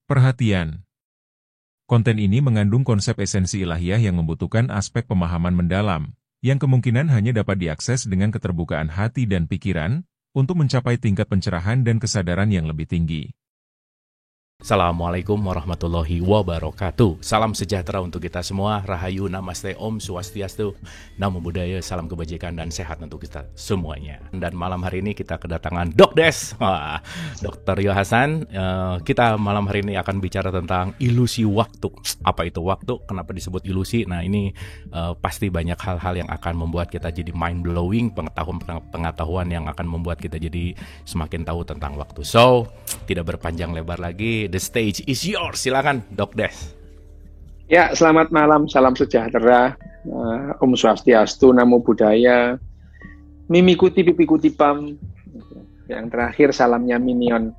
Perhatian. Konten ini mengandung konsep esensi ilahiyah yang membutuhkan aspek pemahaman mendalam, yang kemungkinan hanya dapat diakses dengan keterbukaan hati dan pikiran, untuk mencapai tingkat pencerahan dan kesadaran yang lebih tinggi. Assalamualaikum warahmatullahi wabarakatuh. Salam sejahtera untuk kita semua. Rahayu, namaste, om, swastiastu, namo buddhaya, salam kebajikan dan sehat untuk kita semuanya. Dan malam hari ini kita kedatangan Dok Des, Dr. Yo Hasan. Kita malam hari ini akan bicara tentang ilusi waktu. Apa itu waktu? Kenapa disebut ilusi? Nah ini pasti banyak hal-hal yang akan membuat kita jadi mind blowing, pengetahuan yang akan membuat kita jadi semakin tahu tentang waktu. So, tidak berpanjang lebar lagi. The stage is yours. Silakan, Dok Des. Ya, selamat malam, salam sejahtera, Om Swastiastu, Namo Buddhaya, Mimikuti Pipikuti Pam. Yang terakhir salamnya Minion.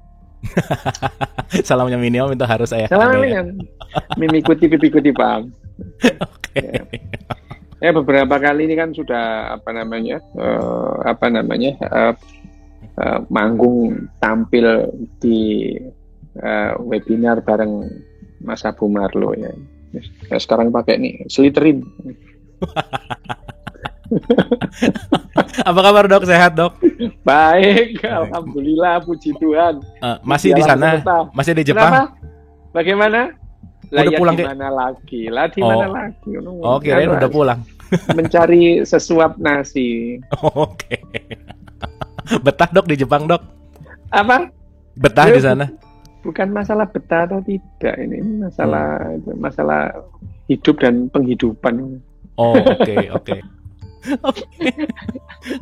Salamnya Minion itu harus saya. Salamnya Minion. Mimikuti Pipikuti Pam. Oke. Ya, beberapa kali ini kan sudah manggung tampil di webinar bareng Mas Abu Marlo ya. Sekarang pakai nih Slytherin. Apa kabar Dok? Sehat Dok? Baik, alhamdulillah, puji Tuhan. Masih di sana? Masih di Jepang? Kenapa? Bagaimana? Udah pulang di mana lagi? Di mana lagi? Oh, kirain udah pulang. Mencari sesuap nasi. Oke. Betah Dok di Jepang Dok? Apa? Betah di sana? Bukan masalah betah atau tidak, ini masalah hidup dan penghidupan. Oh, oke.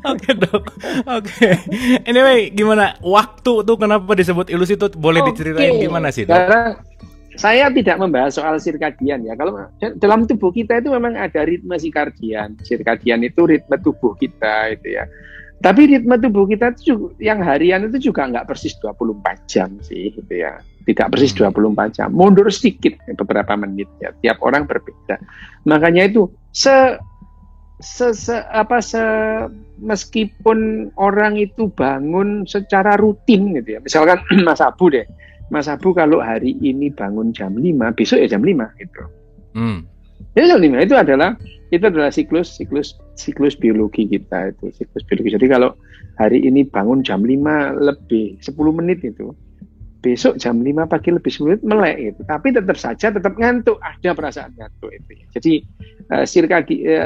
Oke Dok. Oke. Anyway, gimana? Waktu tuh kenapa disebut ilusi tuh? Boleh diceritain gimana sih Dok? Karena saya tidak membahas soal sirkadian ya. Kalau dalam tubuh kita itu memang ada ritme sirkadian. Sirkadian itu ritme tubuh kita itu ya. Tapi ritme tubuh kita itu yang harian itu juga nggak persis 24 jam sih gitu ya. Tidak persis 24 jam. Mundur sedikit beberapa menit ya. Tiap orang berbeda. Makanya itu meskipun orang itu bangun secara rutin gitu ya. Misalkan Mas Abu deh. Mas Abu kalau hari ini bangun jam 5, besok ya jam 5 gitu. Jadi jam 5 itu adalah siklus biologi kita itu, siklus biologi. Jadi kalau hari ini bangun jam 5 lebih 10 menit itu, besok jam 5 pagi lebih 10 menit melek itu. Tapi tetap ngantuk, ada perasaan ngantuk itu. Jadi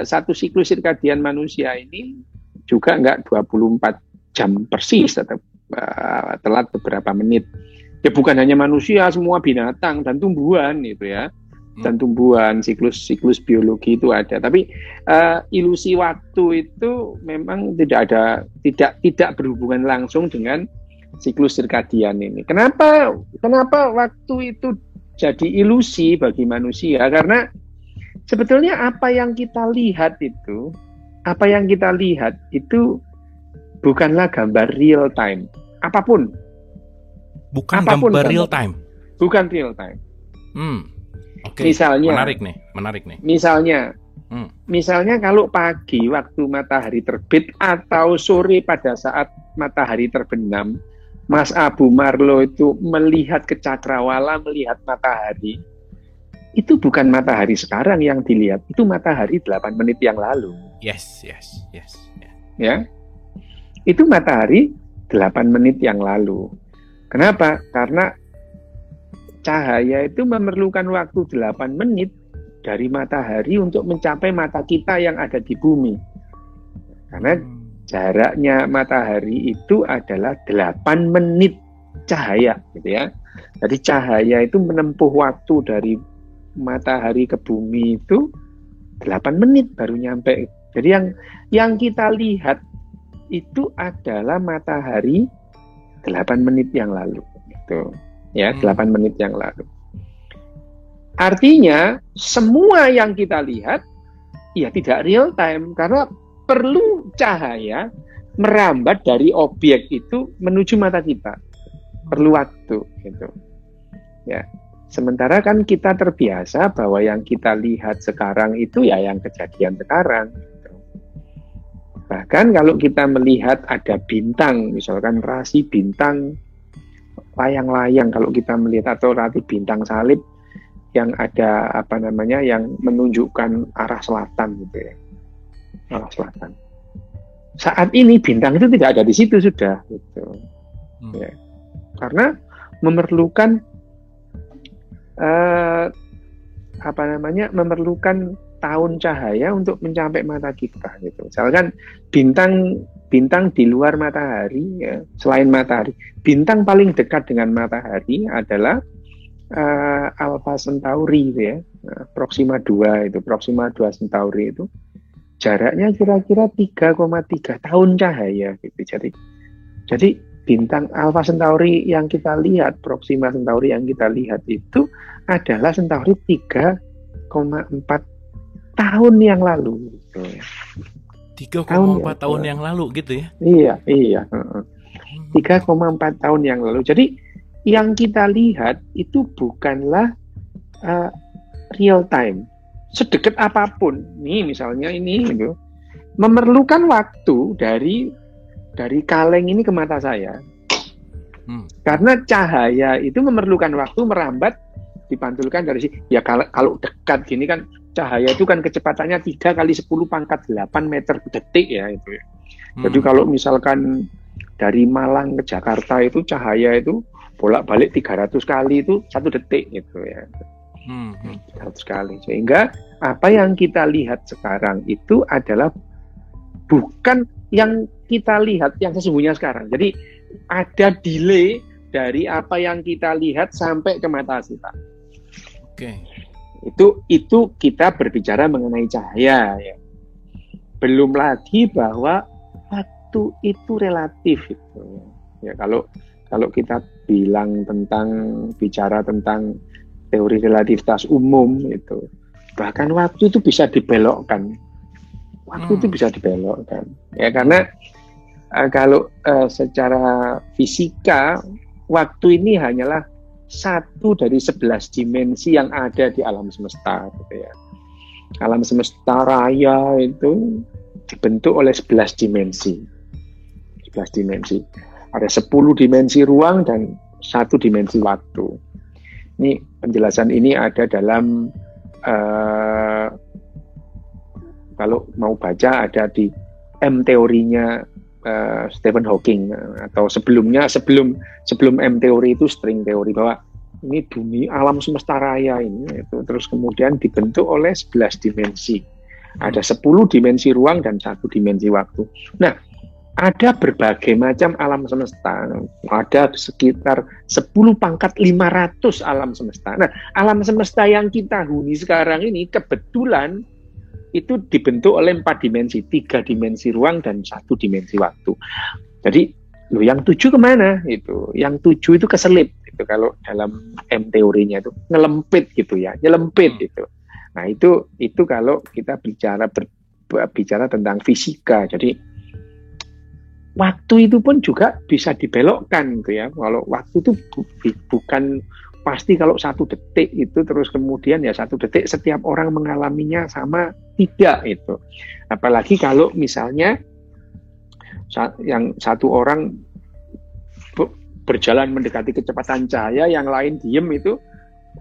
satu siklus sirkadian manusia ini juga enggak 24 jam persis, tetap telat beberapa menit. Ya bukan hanya manusia, semua binatang dan tumbuhan itu ya. Dan tumbuhan siklus biologi itu ada, tapi ilusi waktu itu memang tidak berhubungan langsung dengan siklus sirkadian ini. Kenapa waktu itu jadi ilusi bagi manusia? Karena sebetulnya apa yang kita lihat itu bukanlah gambar real time apapun. Bukan gambar real time. Bukan real time. Oke. Misalnya, menarik nih. Misalnya kalau pagi waktu matahari terbit atau sore pada saat matahari terbenam, Mas Abu Marlo itu melihat ke cakrawala, melihat matahari. Itu bukan matahari sekarang yang dilihat, itu matahari 8 menit yang lalu. Yes. Ya. Itu matahari 8 menit yang lalu. Kenapa? Karena cahaya itu memerlukan waktu 8 menit dari matahari untuk mencapai mata kita yang ada di bumi. Karena jaraknya matahari itu adalah 8 menit cahaya gitu ya. Jadi cahaya itu menempuh waktu dari matahari ke bumi itu 8 menit baru nyampe. Jadi yang kita lihat itu adalah matahari 8 menit yang lalu gitu. Ya, 8 menit yang lalu. Artinya semua yang kita lihat ya tidak real time karena perlu cahaya merambat dari objek itu menuju mata kita. Perlu waktu gitu. Ya. Sementara kan kita terbiasa bahwa yang kita lihat sekarang itu ya yang kejadian sekarang gitu. Bahkan kalau kita melihat ada bintang, misalkan rasi bintang layang-layang kalau kita melihat, atau relatif bintang salib yang ada yang menunjukkan arah selatan gitu ya, arah selatan. Saat ini bintang itu tidak ada di situ sudah gitu. Ya. Karena memerlukan memerlukan tahun cahaya untuk mencapai mata kita gitu. Misalkan bintang di luar matahari ya, selain matahari, bintang paling dekat dengan matahari adalah Alpha Centauri gitu ya. Proxima 2 itu, Proxima 2 Centauri itu jaraknya kira-kira 3,3 tahun cahaya gitu. Jadi bintang Alpha Centauri yang kita lihat, Proxima Centauri yang kita lihat itu adalah Centauri 3,4 tahun yang lalu gitu ya. 3,4 tahun yang lalu gitu ya? Iya. 3,4 tahun yang lalu. Jadi yang kita lihat itu bukanlah real time. Sedekat apapun, nih misalnya ini gitu, memerlukan waktu dari kaleng ini ke mata saya. Karena cahaya itu memerlukan waktu merambat, dipantulkan dari sini. Ya kalau dekat gini kan cahaya itu kan kecepatannya 3 kali 10 pangkat 8 meter per detik ya itu ya. Jadi kalau misalkan dari Malang ke Jakarta itu cahaya itu bolak-balik 300 kali itu 1 detik gitu ya. 300 kali. Sehingga apa yang kita lihat sekarang itu adalah bukan yang kita lihat yang sesungguhnya sekarang. Jadi ada delay dari apa yang kita lihat sampai ke mata kita. Oke. Itu kita berbicara mengenai cahaya ya. Belum lagi bahwa waktu itu relatif itu. Ya kalau kita bicara tentang teori relativitas umum itu, bahkan waktu itu bisa dibelokkan. Ya karena kalau secara fisika waktu ini hanyalah satu dari 11 dimensi yang ada di alam semesta gitu ya. Alam semesta raya itu dibentuk oleh 11 dimensi. 11 dimensi. Ada 10 dimensi ruang dan 1 dimensi waktu. Ini penjelasan ini ada dalam kalau mau baca ada di M teorinya Stephen Hawking, atau sebelum M teori itu string teori, bahwa ini dunia alam semesta raya ini itu terus kemudian dibentuk oleh 11 dimensi. Ada 10 dimensi ruang dan 1 dimensi waktu. Nah, ada berbagai macam alam semesta. Ada sekitar 10 pangkat 500 alam semesta. Nah, alam semesta yang kita huni sekarang ini kebetulan itu dibentuk oleh 4 dimensi, 3 dimensi ruang dan 1 dimensi waktu. Jadi, yang 7 kemana? Itu, yang 7 itu keselip. Itu kalau dalam M teorinya itu ngelempit gitu ya, nyelempit gitu. Nah itu kalau kita bicara tentang fisika. Jadi waktu itu pun juga bisa dibelokkan gitu ya. Kalau waktu itu bukan pasti kalau 1 detik itu terus kemudian ya 1 detik setiap orang mengalaminya sama, tidak itu. Apalagi kalau misalnya yang satu orang berjalan mendekati kecepatan cahaya, yang lain diem, itu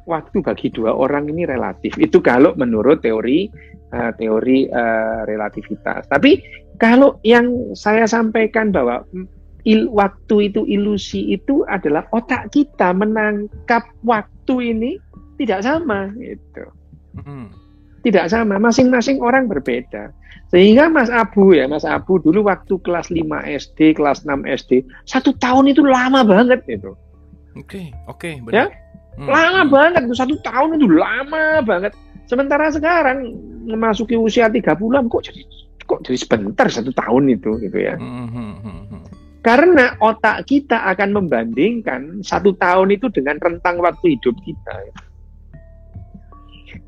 waktu bagi 2 orang ini relatif. Itu kalau menurut teori relativitas. Tapi kalau yang saya sampaikan bahwa waktu itu ilusi, itu adalah otak kita menangkap waktu ini tidak sama gitu. Tidak sama, masing-masing orang berbeda. Sehingga Mas Abu dulu waktu kelas 5 SD, kelas 6 SD, 1 tahun itu lama banget itu. Oke, benar. Ya? Lama banget, 1 tahun itu lama banget. Sementara sekarang memasuki usia 30-an kok jadi sebentar 1 tahun itu gitu ya. Karena otak kita akan membandingkan 1 tahun itu dengan rentang waktu hidup kita.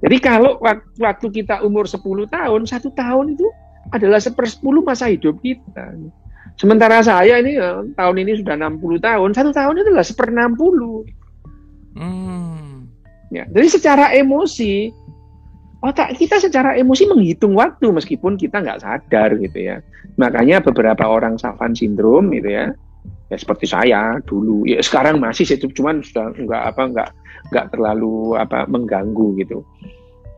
Jadi kalau waktu kita umur 10 tahun, 1 tahun itu adalah 1/10 masa hidup kita. Sementara saya ini tahun ini sudah 60 tahun, 1 tahun itu adalah 1/60. Ya, jadi secara emosi, otak kita secara emosi menghitung waktu meskipun kita nggak sadar gitu ya. Makanya beberapa orang Savant syndrome gitu ya, Ya seperti saya dulu. Ya sekarang masih sih, cuman sudah nggak terlalu mengganggu gitu.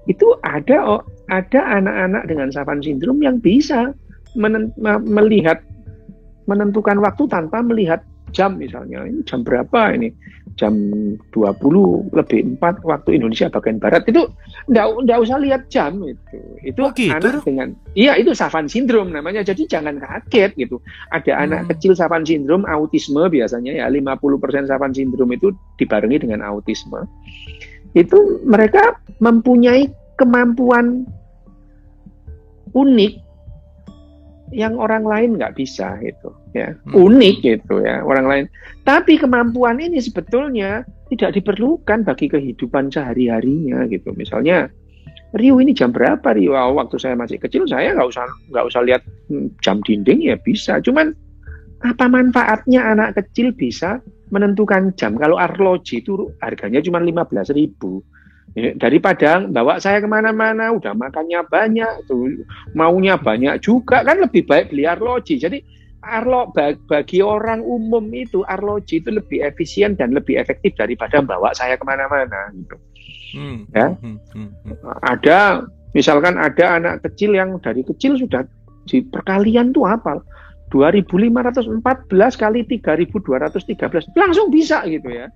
Itu ada anak-anak dengan Savant syndrome yang bisa menentukan waktu tanpa melihat jam misalnya. Ini jam berapa ini? Jam 20 lebih 4 waktu Indonesia bagian Barat. Itu enggak usah lihat jam itu. Itu gitu? Anak dengan itu Savant syndrome namanya. Jadi jangan kaget gitu. Ada anak kecil Savant syndrome, autisme biasanya ya 50% Savant syndrome itu dibarengi dengan autisme. Itu mereka mempunyai kemampuan unik yang orang lain nggak bisa gitu ya, unik gitu ya orang lain. Tapi kemampuan ini sebetulnya tidak diperlukan bagi kehidupan sehari-harinya gitu. Misalnya, Rio ini jam berapa Rio? Waktu saya masih kecil saya nggak usah lihat jam dinding ya bisa. Cuman apa manfaatnya anak kecil bisa menentukan jam kalau arloji itu harganya cuma 15.000? Daripada bawa saya kemana-mana, udah makannya banyak, tuh maunya banyak juga, kan lebih baik beli arloji. Jadi bagi orang umum itu arloji itu lebih efisien dan lebih efektif daripada bawa saya kemana-mana gitu. Misalkan ada anak kecil yang dari kecil sudah di perkalian tuh hafal 2.514 kali 3.213 langsung bisa gitu ya.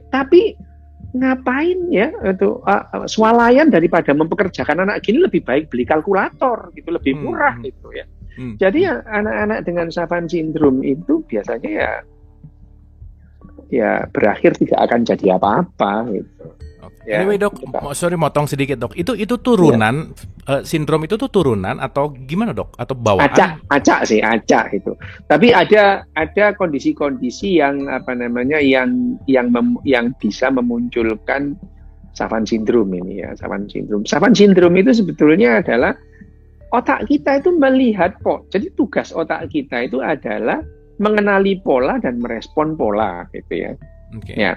Tapi ngapain ya itu swalayan daripada mempekerjakan anak gini, lebih baik beli kalkulator gitu, lebih murah gitu ya. Jadi anak-anak dengan Savant syndrome itu biasanya ya berakhir tidak akan jadi apa-apa gitu. Ya, anyway dok, sorry motong sedikit dok. Itu turunan sindrom itu tuh turunan atau gimana dok? Atau bawaan? Acak itu. Tapi ada kondisi-kondisi yang yang bisa memunculkan Savant syndrome ini ya, Savant syndrome. Savant syndrome itu sebetulnya adalah otak kita itu melihat jadi tugas otak kita itu adalah mengenali pola dan merespon pola gitu ya. Okay. Ya.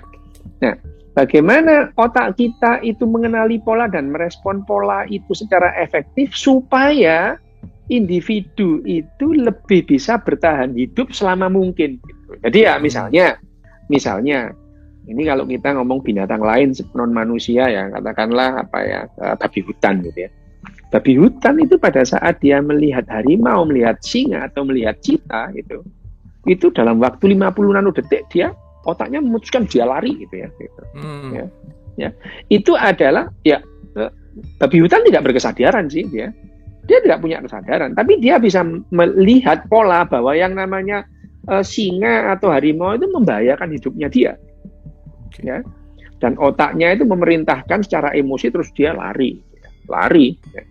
Nah, bagaimana otak kita itu mengenali pola dan merespon pola itu secara efektif supaya individu itu lebih bisa bertahan hidup selama mungkin gitu. Jadi ya misalnya ini kalau kita ngomong binatang lain non manusia ya, katakanlah babi hutan gitu ya. Babi hutan itu pada saat dia melihat harimau, melihat singa atau melihat cheetah itu dalam waktu 50 nanodetik dia otaknya memutuskan dia lari gitu ya. Gitu. Ya. Itu adalah babi hutan tidak berkesadaran sih dia tidak punya kesadaran, tapi dia bisa melihat pola bahwa yang namanya singa atau harimau itu membahayakan hidupnya dia. Ya. Dan otaknya itu memerintahkan secara emosi terus dia lari. Ya.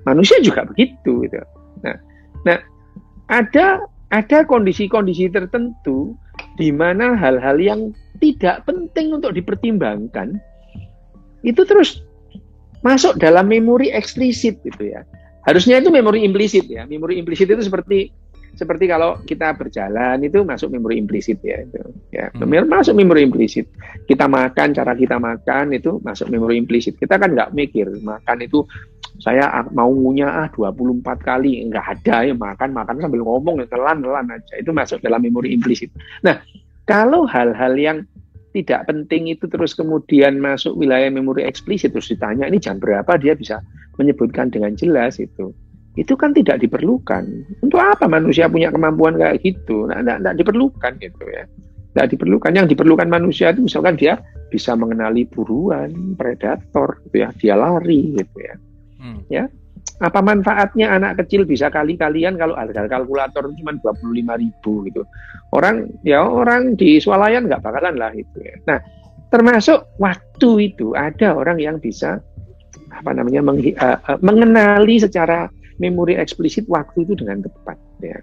Manusia juga begitu gitu. Nah, ada kondisi-kondisi tertentu di mana hal-hal yang tidak penting untuk dipertimbangkan itu terus masuk dalam memori eksplisit gitu ya. Harusnya itu memori implisit ya. Memori implisit itu seperti kalau kita berjalan itu masuk memori implisit ya itu. Ya, masuk memori implisit. Kita makan, cara kita makan itu masuk memori implisit. Kita kan nggak mikir makan itu saya mau ngunyah 24 kali, nggak ada ya makan sambil ngomong ya telan aja. Itu masuk dalam memori implisit. Nah, kalau hal-hal yang tidak penting itu terus kemudian masuk wilayah memori eksplisit, terus ditanya ini jam berapa, dia bisa menyebutkan dengan jelas itu kan tidak diperlukan. Untuk apa manusia punya kemampuan kayak gitu? Tidak diperlukan gitu ya. Tidak diperlukan. Yang diperlukan manusia itu misalkan dia bisa mengenali buruan, predator gitu ya, dia lari gitu ya. Ya. Apa manfaatnya anak kecil bisa kali-kalian kalau harga kalkulator cuma 25.000 gitu. Orang di swalayan nggak bakalan lah itu ya. Nah, termasuk waktu itu ada orang yang bisa mengenali secara memori eksplisit waktu itu dengan tepat ya.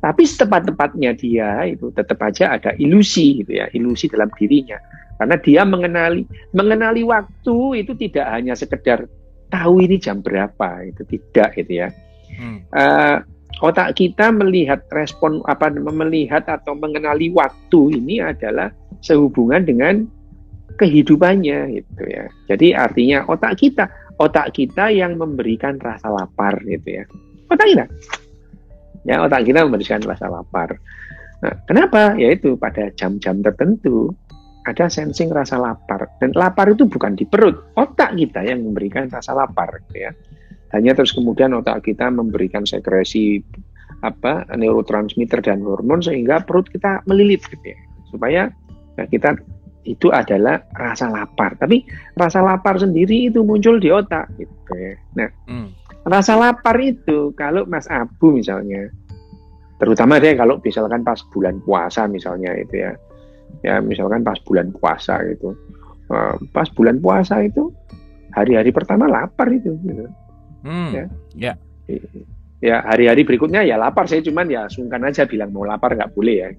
Tapi setepat-tepatnya dia itu tetap aja ada ilusi gitu ya, ilusi dalam dirinya. Karena dia mengenali waktu itu tidak hanya sekedar tahu ini jam berapa, itu tidak gitu ya. Otak kita melihat melihat atau mengenali waktu ini adalah sehubungan dengan kehidupannya gitu ya. Jadi artinya otak kita yang memberikan rasa lapar gitu ya. Otak kita. Ya, otak kita memberikan rasa lapar. Nah, kenapa? Yaitu pada jam-jam tertentu ada sensing rasa lapar. Dan lapar itu bukan di perut, otak kita yang memberikan rasa lapar, gitu ya. Hanya terus kemudian otak kita memberikan sekresi neurotransmitter dan hormon sehingga perut kita melilit, gitu ya. Supaya kita itu adalah rasa lapar. Tapi rasa lapar sendiri itu muncul di otak, gitu ya. Nah, rasa lapar itu kalau Mas Abu misalnya, terutama deh kalau misalkan pas bulan puasa misalnya itu ya. Ya misalkan pas bulan puasa itu, pas bulan puasa itu hari-hari pertama lapar itu, gitu. Ya hari-hari berikutnya ya lapar, saya cuman ya sungkan aja bilang mau lapar, nggak boleh ya.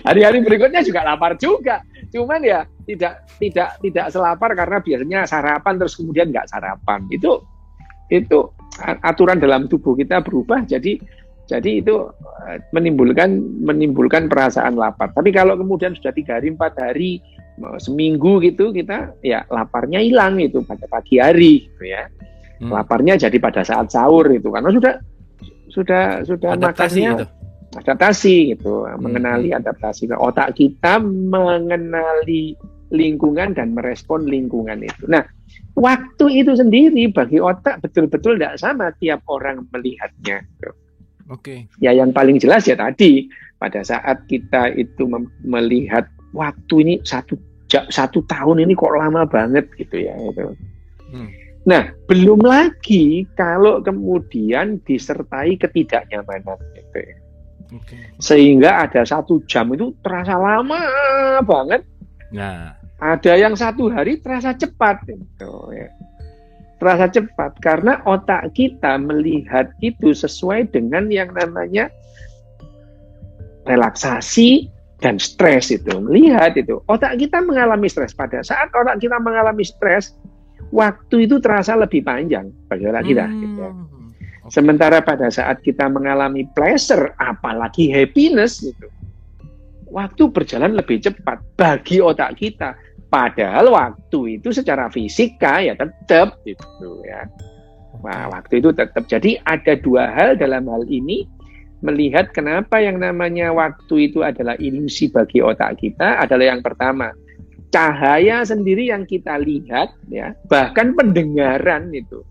Hari-hari berikutnya juga lapar juga, cuman ya tidak selapar karena biasanya sarapan terus kemudian nggak sarapan. Itu aturan dalam tubuh kita berubah, jadi itu menimbulkan perasaan lapar. Tapi kalau kemudian sudah 3 hari, 4 hari, seminggu gitu, kita ya laparnya hilang itu pada pagi hari, gitu ya. Laparnya jadi pada saat sahur itu, karena sudah makannya adaptasi gitu, mengenali adaptasi. Otak kita mengenali lingkungan dan merespon lingkungan itu. Nah, waktu itu sendiri bagi otak betul-betul tidak sama tiap orang melihatnya. Oke. Ya yang paling jelas ya tadi pada saat kita itu melihat waktu ini satu tahun ini kok lama banget gitu ya. Gitu. Nah belum lagi kalau kemudian disertai ketidaknyamanan gitu ya. Sehingga ada 1 jam itu terasa lama banget. Nah ada yang 1 hari terasa cepat gitu ya. Terasa cepat karena otak kita melihat itu sesuai dengan yang namanya relaksasi dan stres itu. Melihat itu, otak kita mengalami stres. Pada saat otak kita mengalami stres, waktu itu terasa lebih panjang bagi otak kita. Gitu ya. Sementara pada saat kita mengalami pleasure, apalagi happiness, gitu, waktu berjalan lebih cepat bagi otak kita. Padahal waktu itu secara fisika ya tetap gitu ya. Nah, waktu itu tetap. Jadi ada 2 hal dalam hal ini, melihat kenapa yang namanya waktu itu adalah ilusi bagi otak kita adalah yang pertama, cahaya sendiri yang kita lihat ya, bahkan pendengaran itu.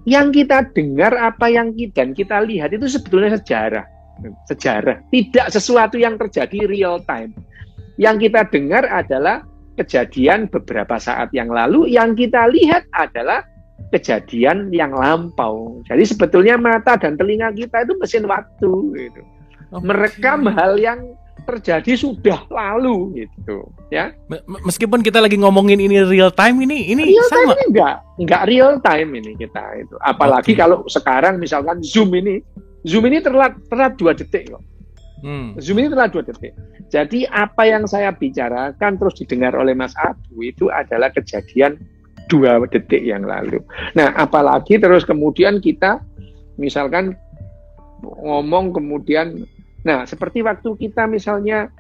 Yang kita dengar apa yang kita lihat itu sebetulnya sejarah. Tidak sesuatu yang terjadi real time. Yang kita dengar adalah kejadian beberapa saat yang lalu, yang kita lihat adalah kejadian yang lampau. Jadi sebetulnya mata dan telinga kita itu mesin waktu, gitu. Merekam hal yang terjadi sudah lalu, gitu. Ya. Meskipun kita lagi ngomongin ini real time, ini real sama. Time ini enggak real time ini kita itu. Apalagi kalau sekarang misalkan Zoom ini telat 2 detik kok. Zoom ini telah 2 detik. Jadi apa yang saya bicarakan terus didengar oleh Mas Abu itu adalah kejadian 2 detik yang lalu. Nah, apalagi terus kemudian kita misalkan ngomong kemudian, nah seperti waktu kita misalnya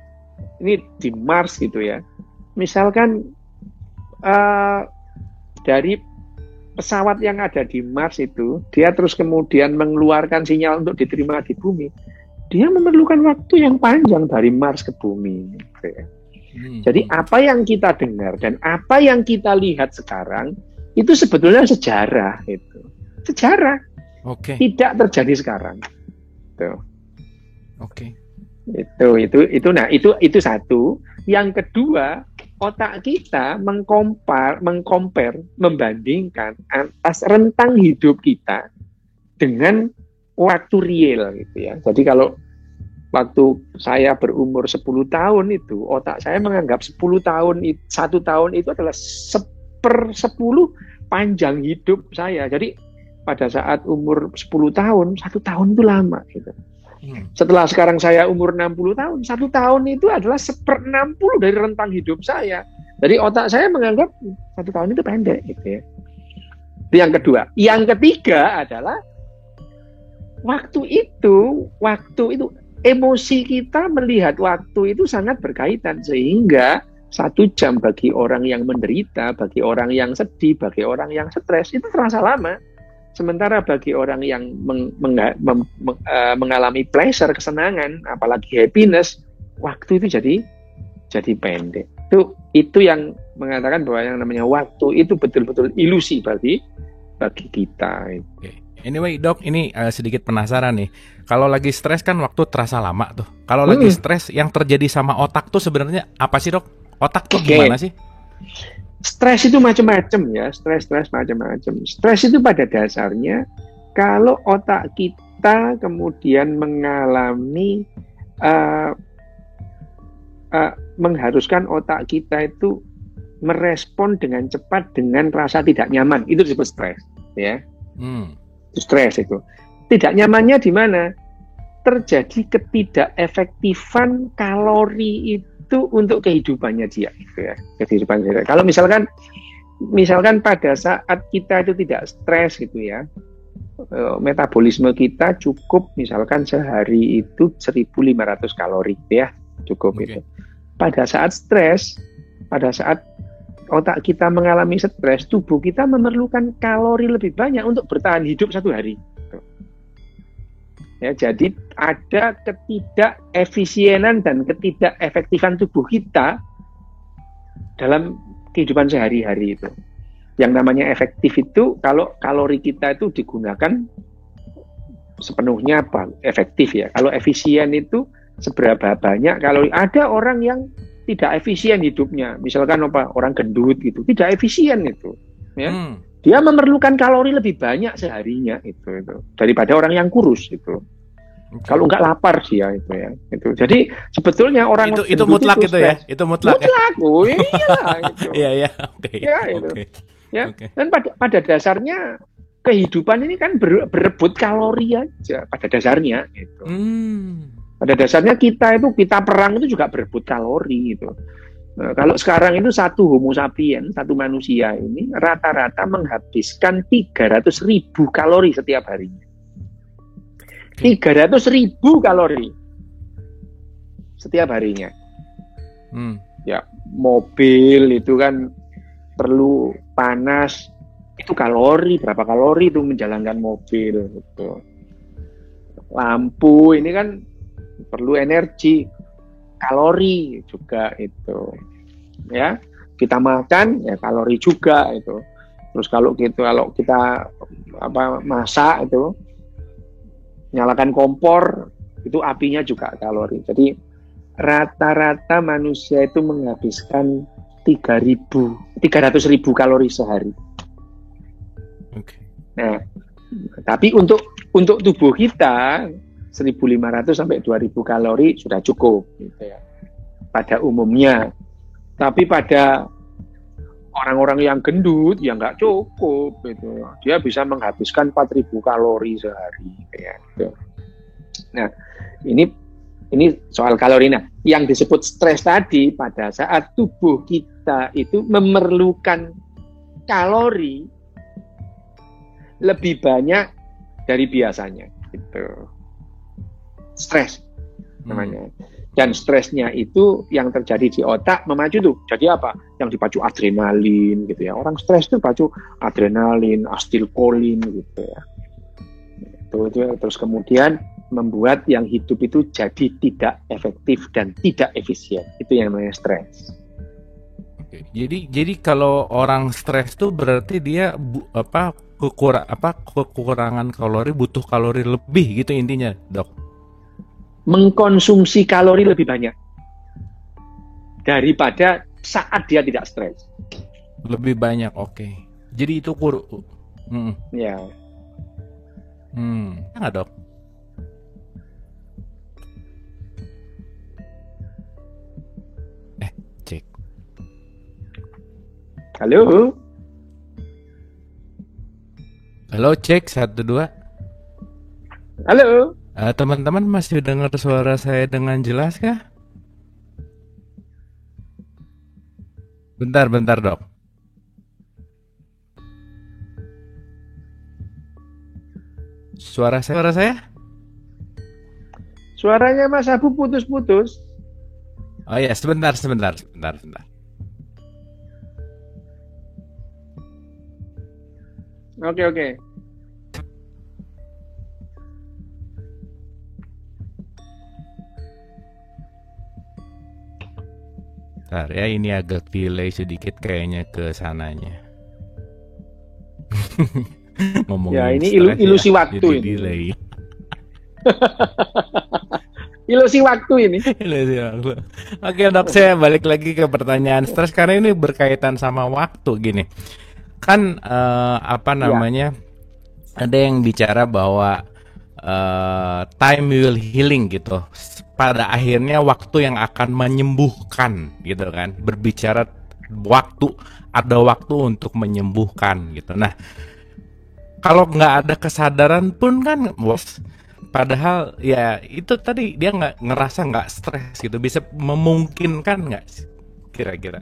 ini di Mars gitu ya. Misalkan dari pesawat yang ada di Mars itu, dia terus kemudian mengeluarkan sinyal untuk diterima di bumi. Dia memerlukan waktu yang panjang dari Mars ke bumi. Jadi apa yang kita dengar dan apa yang kita lihat sekarang itu sebetulnya sejarah itu. Sejarah. Tidak terjadi sekarang. Itu satu. Yang kedua, otak kita mengcompare, membandingkan atas rentang hidup kita dengan waktu real gitu ya. Jadi kalau waktu saya berumur 10 tahun itu, otak saya menganggap 10 tahun, 1 tahun itu adalah 1/10 panjang hidup saya. Jadi pada saat umur 10 tahun, 1 tahun itu lama gitu. Setelah sekarang saya umur 60 tahun, 1 tahun itu adalah 1/60 dari rentang hidup saya. Jadi otak saya menganggap 1 tahun itu pendek gitu ya. Itu yang kedua. Yang ketiga adalah waktu itu emosi kita melihat waktu itu sangat berkaitan, sehingga 1 jam bagi orang yang menderita, bagi orang yang sedih, bagi orang yang stres itu terasa lama. Sementara bagi orang yang mengalami pleasure, kesenangan, apalagi happiness, waktu itu jadi pendek. Itu yang mengatakan bahwa yang namanya waktu itu betul-betul ilusi bagi kita. Okay. Anyway, Dok, ini sedikit penasaran nih. Kalau lagi stres kan waktu terasa lama tuh. Kalau lagi stres yang terjadi sama otak tuh sebenarnya apa sih, Dok? Otak tuh gimana sih? Stres itu macam-macam ya, stres macam-macam. Stres itu pada dasarnya kalau otak kita kemudian mengalami mengharuskan otak kita itu merespon dengan cepat dengan rasa tidak nyaman, itu disebut stres, ya. Stres itu. Tidak nyamannya di mana? Terjadi ketidakefektifan kalori itu untuk kehidupannya dia, gitu ya. Kehidupan dia. Kalau misalkan pada saat kita itu tidak stres gitu ya, metabolisme kita cukup misalkan sehari itu 1.500 kalori ya, cukup itu. Pada saat stres, pada saat otak kita mengalami stres, tubuh kita memerlukan kalori lebih banyak untuk bertahan hidup 1 hari. Ya, jadi ada ketidakefisienan dan ketidakefektifan tubuh kita dalam kehidupan sehari-hari itu. Yang namanya efektif itu kalau kalori kita itu digunakan sepenuhnya efektif ya. Kalau efisien itu seberapa banyak kalori. Ada orang yang tidak efisien hidupnya, misalkan orang gendut gitu, tidak efisien itu, ya. Dia memerlukan kalori lebih banyak seharinya itu daripada orang yang kurus itu. Kalau nggak lapar dia itu ya. Itu. Jadi sebetulnya orang itu mutlak itu ya. Itu mutlak. Mutlak, gitu. Iya, oke. Ya, itu. Ya. Dan pada dasarnya kehidupan ini kan berebut kalori aja pada dasarnya gitu. Pada dasarnya kita perang itu juga berebut kalori gitu. Nah, kalau sekarang itu satu Homo sapiens, satu manusia ini rata-rata menghabiskan 300.000 kalori setiap harinya. 300.000 kalori setiap harinya. Ya, mobil itu kan perlu panas, itu kalori, berapa kalori itu menjalankan mobil gitu. Lampu ini kan perlu energi, kalori juga itu, ya. Kita makan ya kalori juga itu. Terus kalau kita masak itu, nyalakan kompor itu apinya juga kalori. Jadi rata-rata manusia itu menghabiskan 300.000 kalori sehari. Nah, tapi untuk tubuh kita 1.500 sampai 2.000 kalori sudah cukup gitu ya, pada umumnya. Tapi pada orang-orang yang gendut ya nggak cukup gitu. Dia bisa menghabiskan 4.000 kalori sehari ya, gitu. Nah, ini soal kalori. Nah, yang disebut stres tadi pada saat tubuh kita itu memerlukan kalori lebih banyak dari biasanya gitu. Stres namanya. Dan stresnya itu yang terjadi di otak memacu tuh. Jadi apa? Yang dipacu adrenalin gitu ya. Orang stres tuh pacu adrenalin, asetilkolin gitu ya. Itu terus kemudian membuat yang hidup itu jadi tidak efektif dan tidak efisien. Itu yang namanya stres. Oke. Jadi kalau orang stres tuh berarti dia kekurangan kalori, butuh kalori lebih gitu intinya, Dok. Mengkonsumsi kalori lebih banyak daripada saat dia tidak stres. Lebih banyak, oke. Jadi itu Ya. Enggak, Dok. Cek. Halo, cek 1 2. Halo. Teman-teman masih dengar suara saya dengan jelas kah? Bentar, Dok. Suara saya? Suaranya Mas Abu putus-putus. Oh ya, sebentar. Oke. Bentar ya, ini agak delay sedikit kayaknya ke sananya. Ngomongin Ya, ini ya, ilusi waktu jadi ini. delay. Ilusi waktu ini. Ilusi waktu. Oke dok, saya balik lagi ke pertanyaan stres karena ini berkaitan sama waktu gini. Kan apa namanya? Ada yang bicara bahwa time will healing gitu. Pada akhirnya waktu yang akan menyembuhkan gitu kan. Berbicara waktu, ada waktu untuk menyembuhkan gitu. Nah, kalau nggak ada kesadaran pun kan, bos. Padahal ya itu tadi dia nggak ngerasa nggak stres gitu. Bisa memungkinkan nggak kira-kira?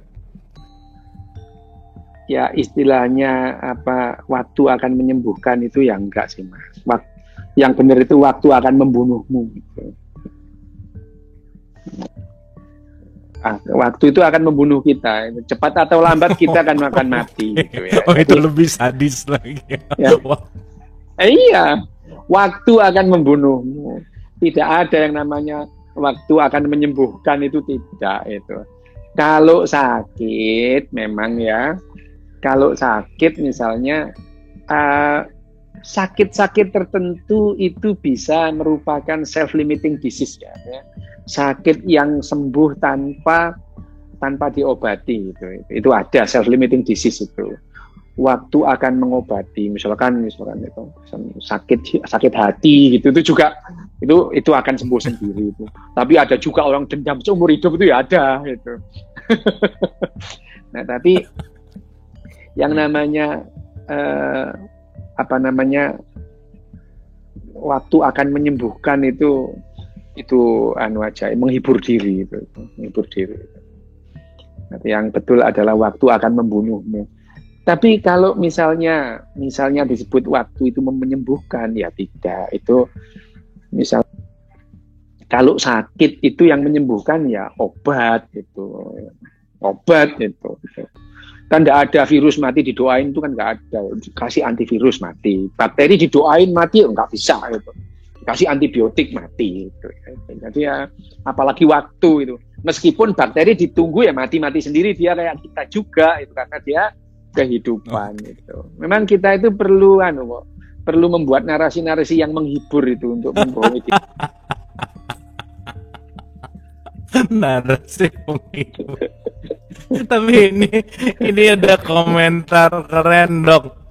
Ya istilahnya apa, waktu akan menyembuhkan itu ya enggak sih mas. Yang benar itu waktu akan membunuhmu gitu. Waktu itu akan membunuh kita. Cepat atau lambat kita akan mati. Gitu ya. Oh, itu lebih sadis lagi. Ya. Iya, waktu akan membunuhmu. Tidak ada yang namanya waktu akan menyembuhkan, itu tidak itu. Kalau sakit memang ya. Kalau sakit misalnya sakit-sakit tertentu itu bisa merupakan self-limiting disease ya. Sakit yang sembuh tanpa diobati itu ada self-limiting disease itu. Waktu akan mengobati, misalkan itu sakit hati gitu, itu juga itu akan sembuh sendiri itu. Tapi ada juga orang dendam seumur hidup itu ya ada gitu. Nah tapi yang namanya waktu akan menyembuhkan itu aja, menghibur diri itu. Nanti yang betul adalah waktu akan membunuhmu. Tapi kalau misalnya disebut waktu itu menyembuhkan, ya tidak. Itu misal kalau sakit itu yang menyembuhkan ya obat gitu. Kan nggak ada virus mati didoain, itu kan nggak ada. Kasih antivirus mati, bakteri didoain mati nggak bisa gitu. Kasih antibiotik mati gitu. Jadi ya apalagi waktu itu, meskipun bakteri ditunggu ya mati sendiri, dia kayak kita juga itu karena dia kehidupan gitu. Memang kita itu perlu membuat narasi-narasi yang menghibur itu untuk membohongi diri. Narasi menghibur. Tapi ini ada komentar keren dok.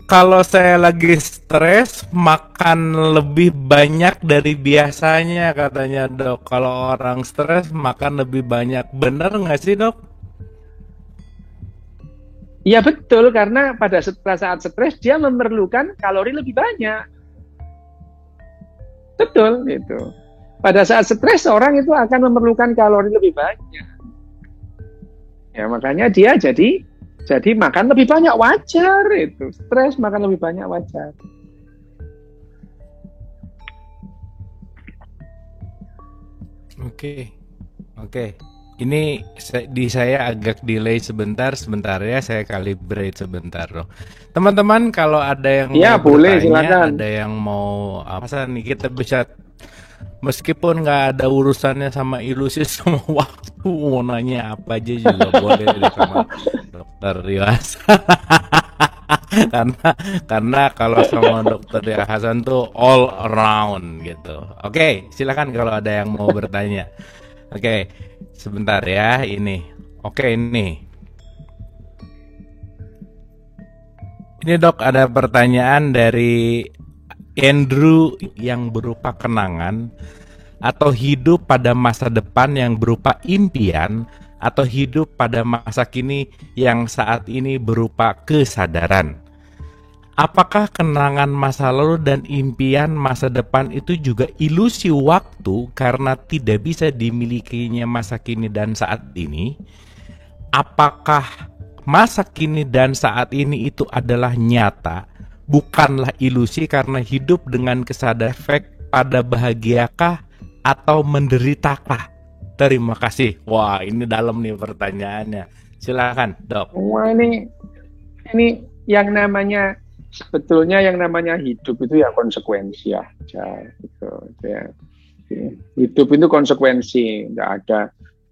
Kalau saya lagi stres, makan lebih banyak dari biasanya katanya dok. Kalau orang stres makan lebih banyak, bener nggak sih dok? Iya betul, karena pada saat stres dia memerlukan kalori lebih banyak. Betul gitu. Pada saat stres orang itu akan memerlukan kalori lebih banyak. Ya makanya dia jadi makan lebih banyak, wajar itu. Stres makan lebih banyak wajar. Oke. Ini di saya agak delay sebentar ya, saya calibrate sebentar loh. Teman-teman kalau ada yang ya, mau boleh, bertanya, silakan. ada yang mau apa nih, kita bisa meskipun nggak ada urusannya sama ilusi sama waktu, mau nanya apa aja juga boleh sama Dokter Rias. karena kalau sama Dokter Ria Hasan tuh all around gitu. Oke, silakan kalau ada yang mau bertanya. Oke, sebentar ya ini. Oke, ini dok, ada pertanyaan dari Andrew yang berupa kenangan, atau hidup pada masa depan yang berupa impian, atau hidup pada masa kini yang saat ini berupa kesadaran. Apakah kenangan masa lalu dan impian masa depan itu juga ilusi waktu karena tidak bisa dimilikinya masa kini dan saat ini? Apakah masa kini dan saat ini itu adalah nyata, bukanlah ilusi karena hidup dengan kesadaran efek pada bahagiakah atau menderitakah? Terima kasih. Wah, ini dalam nih pertanyaannya. Silakan, Dok. Wah, ini yang namanya sebetulnya yang namanya hidup itu ya konsekuensi aja gitu ya. Hidup itu konsekuensi, nggak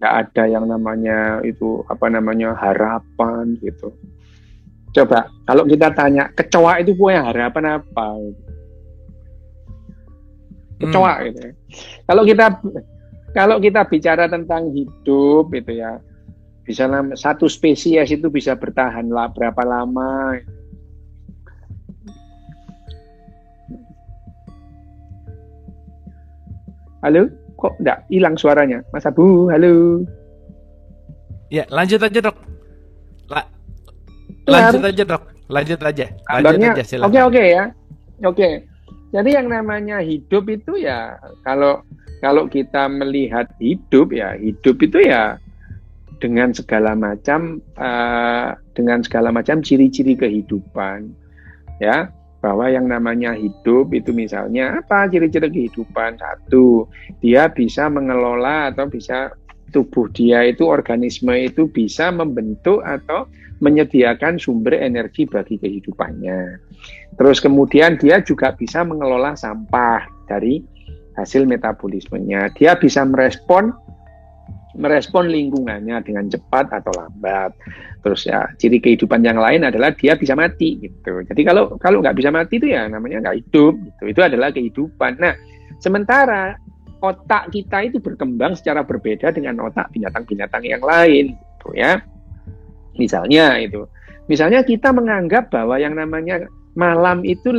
ada yang namanya itu harapan gitu. Coba kalau kita tanya kecoa itu punya harapan apa? Kecoa gitu ya. Kalau kita bicara tentang hidup itu ya, bisa satu spesies itu bisa bertahan berapa lama? Halo, kok enggak hilang suaranya? Mas Abu, halo. Ya, lanjut aja, Dok. Lanjut aja, Dok. Lanjut aja. Silakan. Oke ya. Oke. Jadi yang namanya hidup itu ya, kalau kita melihat hidup itu ya dengan segala macam ciri-ciri kehidupan. Ya. Bahwa yang namanya hidup itu misalnya apa ciri-ciri kehidupan? Satu, dia bisa mengelola atau bisa tubuh dia itu, organisme itu bisa membentuk atau menyediakan sumber energi bagi kehidupannya. Terus kemudian dia juga bisa mengelola sampah dari hasil metabolismenya. Dia bisa merespon lingkungannya dengan cepat atau lambat. Terus ya ciri kehidupan yang lain adalah dia bisa mati gitu. Jadi kalau nggak bisa mati itu ya namanya nggak hidup gitu. Itu adalah kehidupan. Nah, sementara otak kita itu berkembang secara berbeda dengan otak binatang-binatang yang lain gitu ya. Misalnya kita menganggap bahwa yang namanya malam itu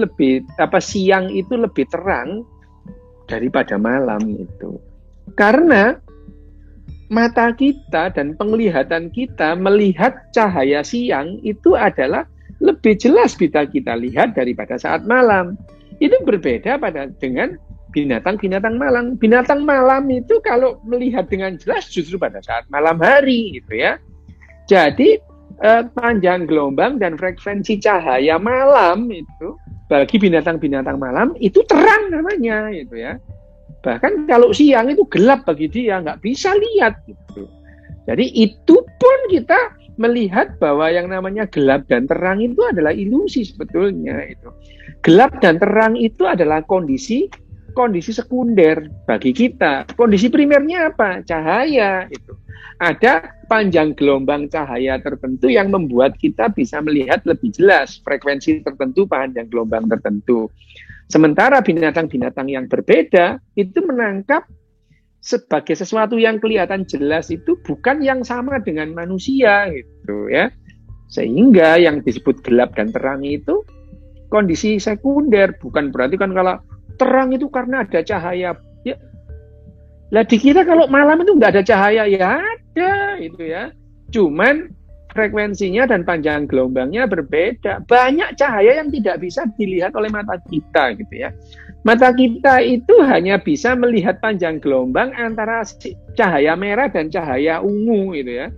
siang itu lebih terang daripada malam itu. Karena mata kita dan penglihatan kita melihat cahaya siang itu adalah lebih jelas bisa kita lihat daripada saat malam. Itu berbeda dengan binatang-binatang malam. Binatang malam itu kalau melihat dengan jelas justru pada saat malam hari gitu ya. Jadi panjang gelombang dan frekuensi cahaya malam itu bagi binatang-binatang malam itu terang namanya gitu ya. Bahkan kalau siang itu gelap bagi dia, nggak bisa lihat gitu. Jadi itu pun kita melihat bahwa yang namanya gelap dan terang itu adalah ilusi sebetulnya itu. Gelap dan terang itu adalah kondisi sekunder bagi kita. Kondisi primernya apa? Cahaya itu. Ada panjang gelombang cahaya tertentu yang membuat kita bisa melihat lebih jelas frekuensi tertentu, panjang gelombang tertentu. Sementara binatang-binatang yang berbeda itu menangkap sebagai sesuatu yang kelihatan jelas itu bukan yang sama dengan manusia gitu ya. Sehingga yang disebut gelap dan terang itu kondisi sekunder, bukan berarti kan kalau terang itu karena ada cahaya. Ya. Lah dikira kalau malam itu nggak ada cahaya, ya ada itu ya. Cuman frekuensinya dan panjang gelombangnya berbeda. Banyak cahaya yang tidak bisa dilihat oleh mata kita gitu ya. Mata kita itu hanya bisa melihat panjang gelombang antara cahaya merah dan cahaya ungu gitu ya.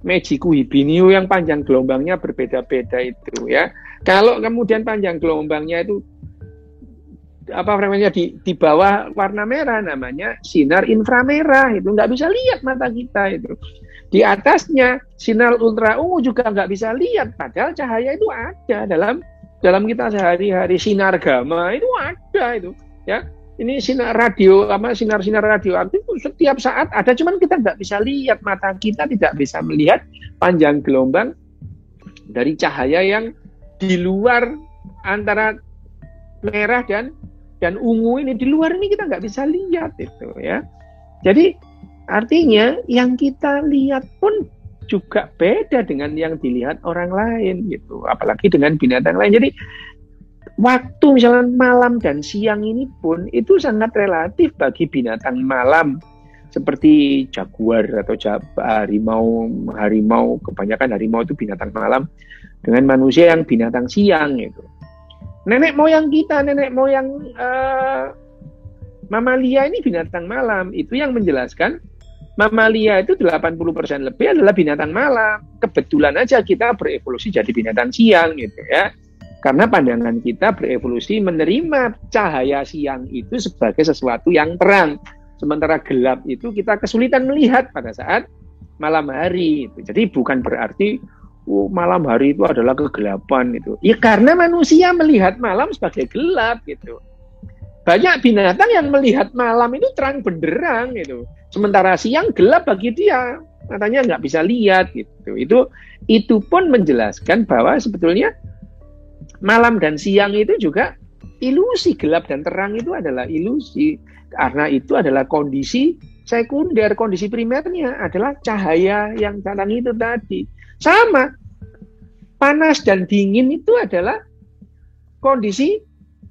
Mejiku hibiniu yang panjang gelombangnya berbeda-beda itu ya. Kalau kemudian panjang gelombangnya itu frekuensinya di bawah warna merah, namanya sinar inframerah, itu nggak bisa lihat mata kita itu. Di atasnya sinar ultra ungu juga nggak bisa lihat, padahal cahaya itu ada dalam kita sehari-hari. Sinar gamma itu ada itu ya. Ini sinar sinar radioaktif itu setiap saat ada, cuman kita nggak bisa lihat, mata kita tidak bisa melihat panjang gelombang dari cahaya yang di luar antara merah dan ungu ini. Di luar ini kita nggak bisa lihat itu ya. Jadi artinya yang kita lihat pun juga beda dengan yang dilihat orang lain gitu, apalagi dengan binatang lain. Jadi waktu misalnya malam dan siang ini pun itu sangat relatif bagi binatang malam seperti jaguar atau harimau. Kebanyakan harimau itu binatang malam, dengan manusia yang binatang siang gitu. Nenek moyang mamalia ini binatang malam. Itu yang menjelaskan mamalia itu 80% lebih adalah binatang malam. Kebetulan aja kita berevolusi jadi binatang siang gitu ya. Karena pandangan kita berevolusi menerima cahaya siang itu sebagai sesuatu yang terang. Sementara gelap itu kita kesulitan melihat pada saat malam hari. Jadi bukan berarti malam hari itu adalah kegelapan itu. Ya karena manusia melihat malam sebagai gelap gitu. Banyak binatang yang melihat malam itu terang benderang gitu. Sementara siang gelap bagi dia, matanya nggak bisa lihat gitu. Itu pun menjelaskan bahwa sebetulnya malam dan siang itu juga ilusi. Gelap dan terang itu adalah ilusi. Karena itu adalah kondisi sekunder, kondisi primernya adalah cahaya yang datang itu tadi. Sama, panas dan dingin itu adalah kondisi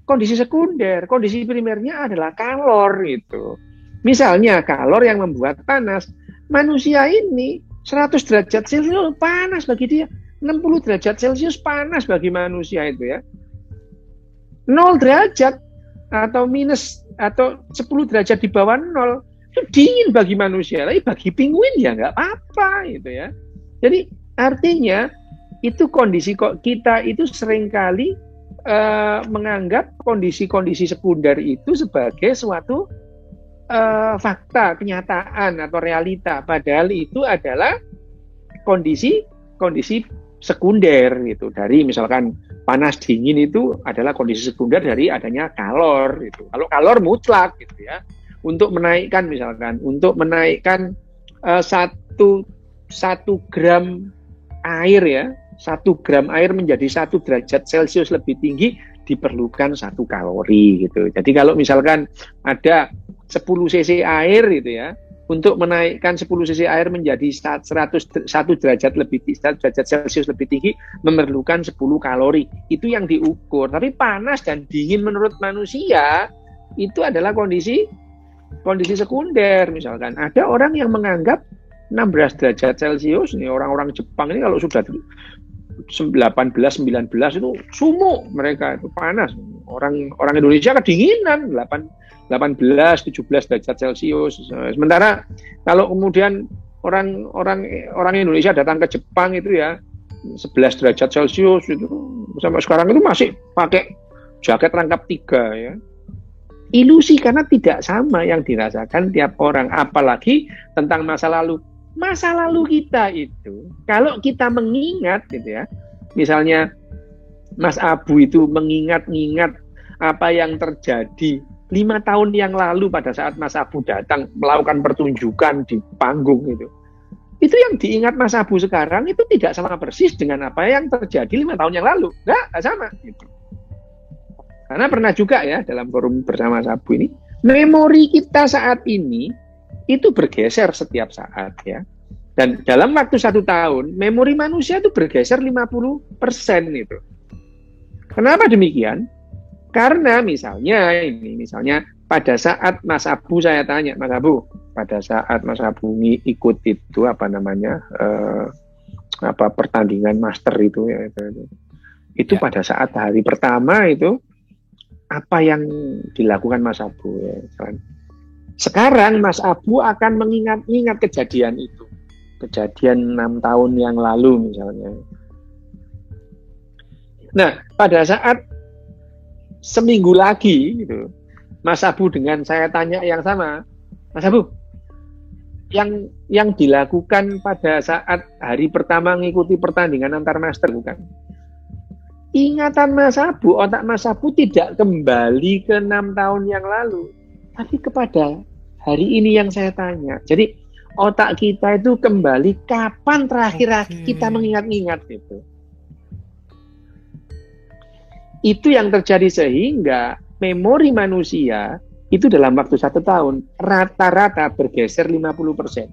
sekunder. Kondisi primernya adalah kalor itu. Misalnya kalor yang membuat panas. Manusia ini 100 derajat Celcius panas bagi dia. 60 derajat Celcius panas bagi manusia itu ya. 0 derajat atau minus atau 10 derajat di bawah 0 itu dingin bagi manusia. Tapi bagi penguin ya nggak apa-apa gitu ya. Jadi artinya itu kondisi kok kita itu seringkali menganggap kondisi-kondisi sekunder itu sebagai suatu fakta, kenyataan atau realita, padahal itu adalah kondisi sekunder gitu. Dari misalkan panas dingin itu adalah kondisi sekunder dari adanya kalor gitu. Kalau kalor mutlak gitu ya. Untuk menaikkan satu gram air ya, 1 gram air menjadi 1 derajat Celcius lebih tinggi diperlukan 1 kalori gitu. Jadi kalau misalkan ada 10 cc air gitu ya, untuk menaikkan 10 cc air menjadi 1 derajat lebih 1 derajat Celcius lebih tinggi memerlukan 10 kalori. Itu yang diukur. Tapi panas dan dingin menurut manusia itu adalah kondisi sekunder. Misalkan ada orang yang menganggap 16 derajat Celcius, nih orang-orang Jepang ini kalau sudah 18-19 itu sumuk, mereka itu panas. Orang Indonesia kedinginan 18-17 derajat Celcius. Sementara kalau kemudian orang Indonesia datang ke Jepang itu ya 11 derajat Celcius itu sampai sekarang itu masih pakai jaket rangkap 3 ya. Ilusi karena tidak sama yang dirasakan tiap orang, apalagi tentang masa lalu. Masa lalu kita itu, kalau kita mengingat gitu ya, misalnya Mas Abu itu mengingat-ingat apa yang terjadi 5 tahun yang lalu pada saat Mas Abu datang melakukan pertunjukan di panggung itu yang diingat Mas Abu sekarang itu tidak sama persis dengan apa yang terjadi 5 tahun yang lalu, nggak sama gitu. Karena pernah juga ya dalam forum bersama Mas Abu ini, memori kita saat ini itu bergeser setiap saat ya. Dan dalam waktu 1 tahun, memori manusia itu bergeser 50% itu. Kenapa demikian? Karena misalnya pada saat Mas Abu saya tanya, Mas Abu, pada saat Mas Abu ikut itu pertandingan master itu ya itu ya. Pada saat hari pertama itu apa yang dilakukan Mas Abu ya, kan? Sekarang Mas Abu akan mengingat-ingat kejadian itu. Kejadian 6 tahun yang lalu misalnya. Nah, pada saat seminggu lagi gitu, Mas Abu dengan saya tanya yang sama, Mas Abu, yang dilakukan pada saat hari pertama mengikuti pertandingan antar master bukan? Ingatan Mas Abu, otak Mas Abu tidak kembali ke 6 tahun yang lalu, tapi kepada hari ini yang saya tanya. Jadi otak kita itu kembali kapan terakhir kita mengingat-ingat itu. Itu yang terjadi sehingga memori manusia itu dalam waktu 1 tahun rata-rata bergeser 50%.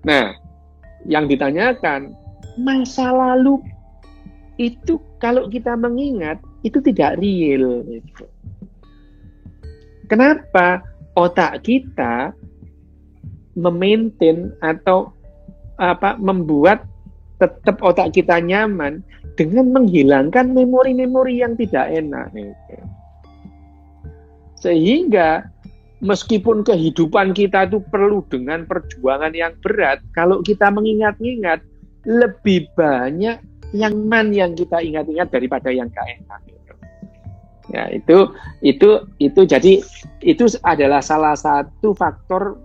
Nah, yang ditanyakan masa lalu itu kalau kita mengingat itu tidak real. Gitu. Kenapa? Otak kita memaintain atau membuat tetap otak kita nyaman dengan menghilangkan memori-memori yang tidak enak. Gitu. Sehingga meskipun kehidupan kita itu perlu dengan perjuangan yang berat, kalau kita mengingat-ingat lebih banyak yang yang kita ingat-ingat daripada yang gak enak. Gitu. Ya itu jadi itu adalah salah satu faktor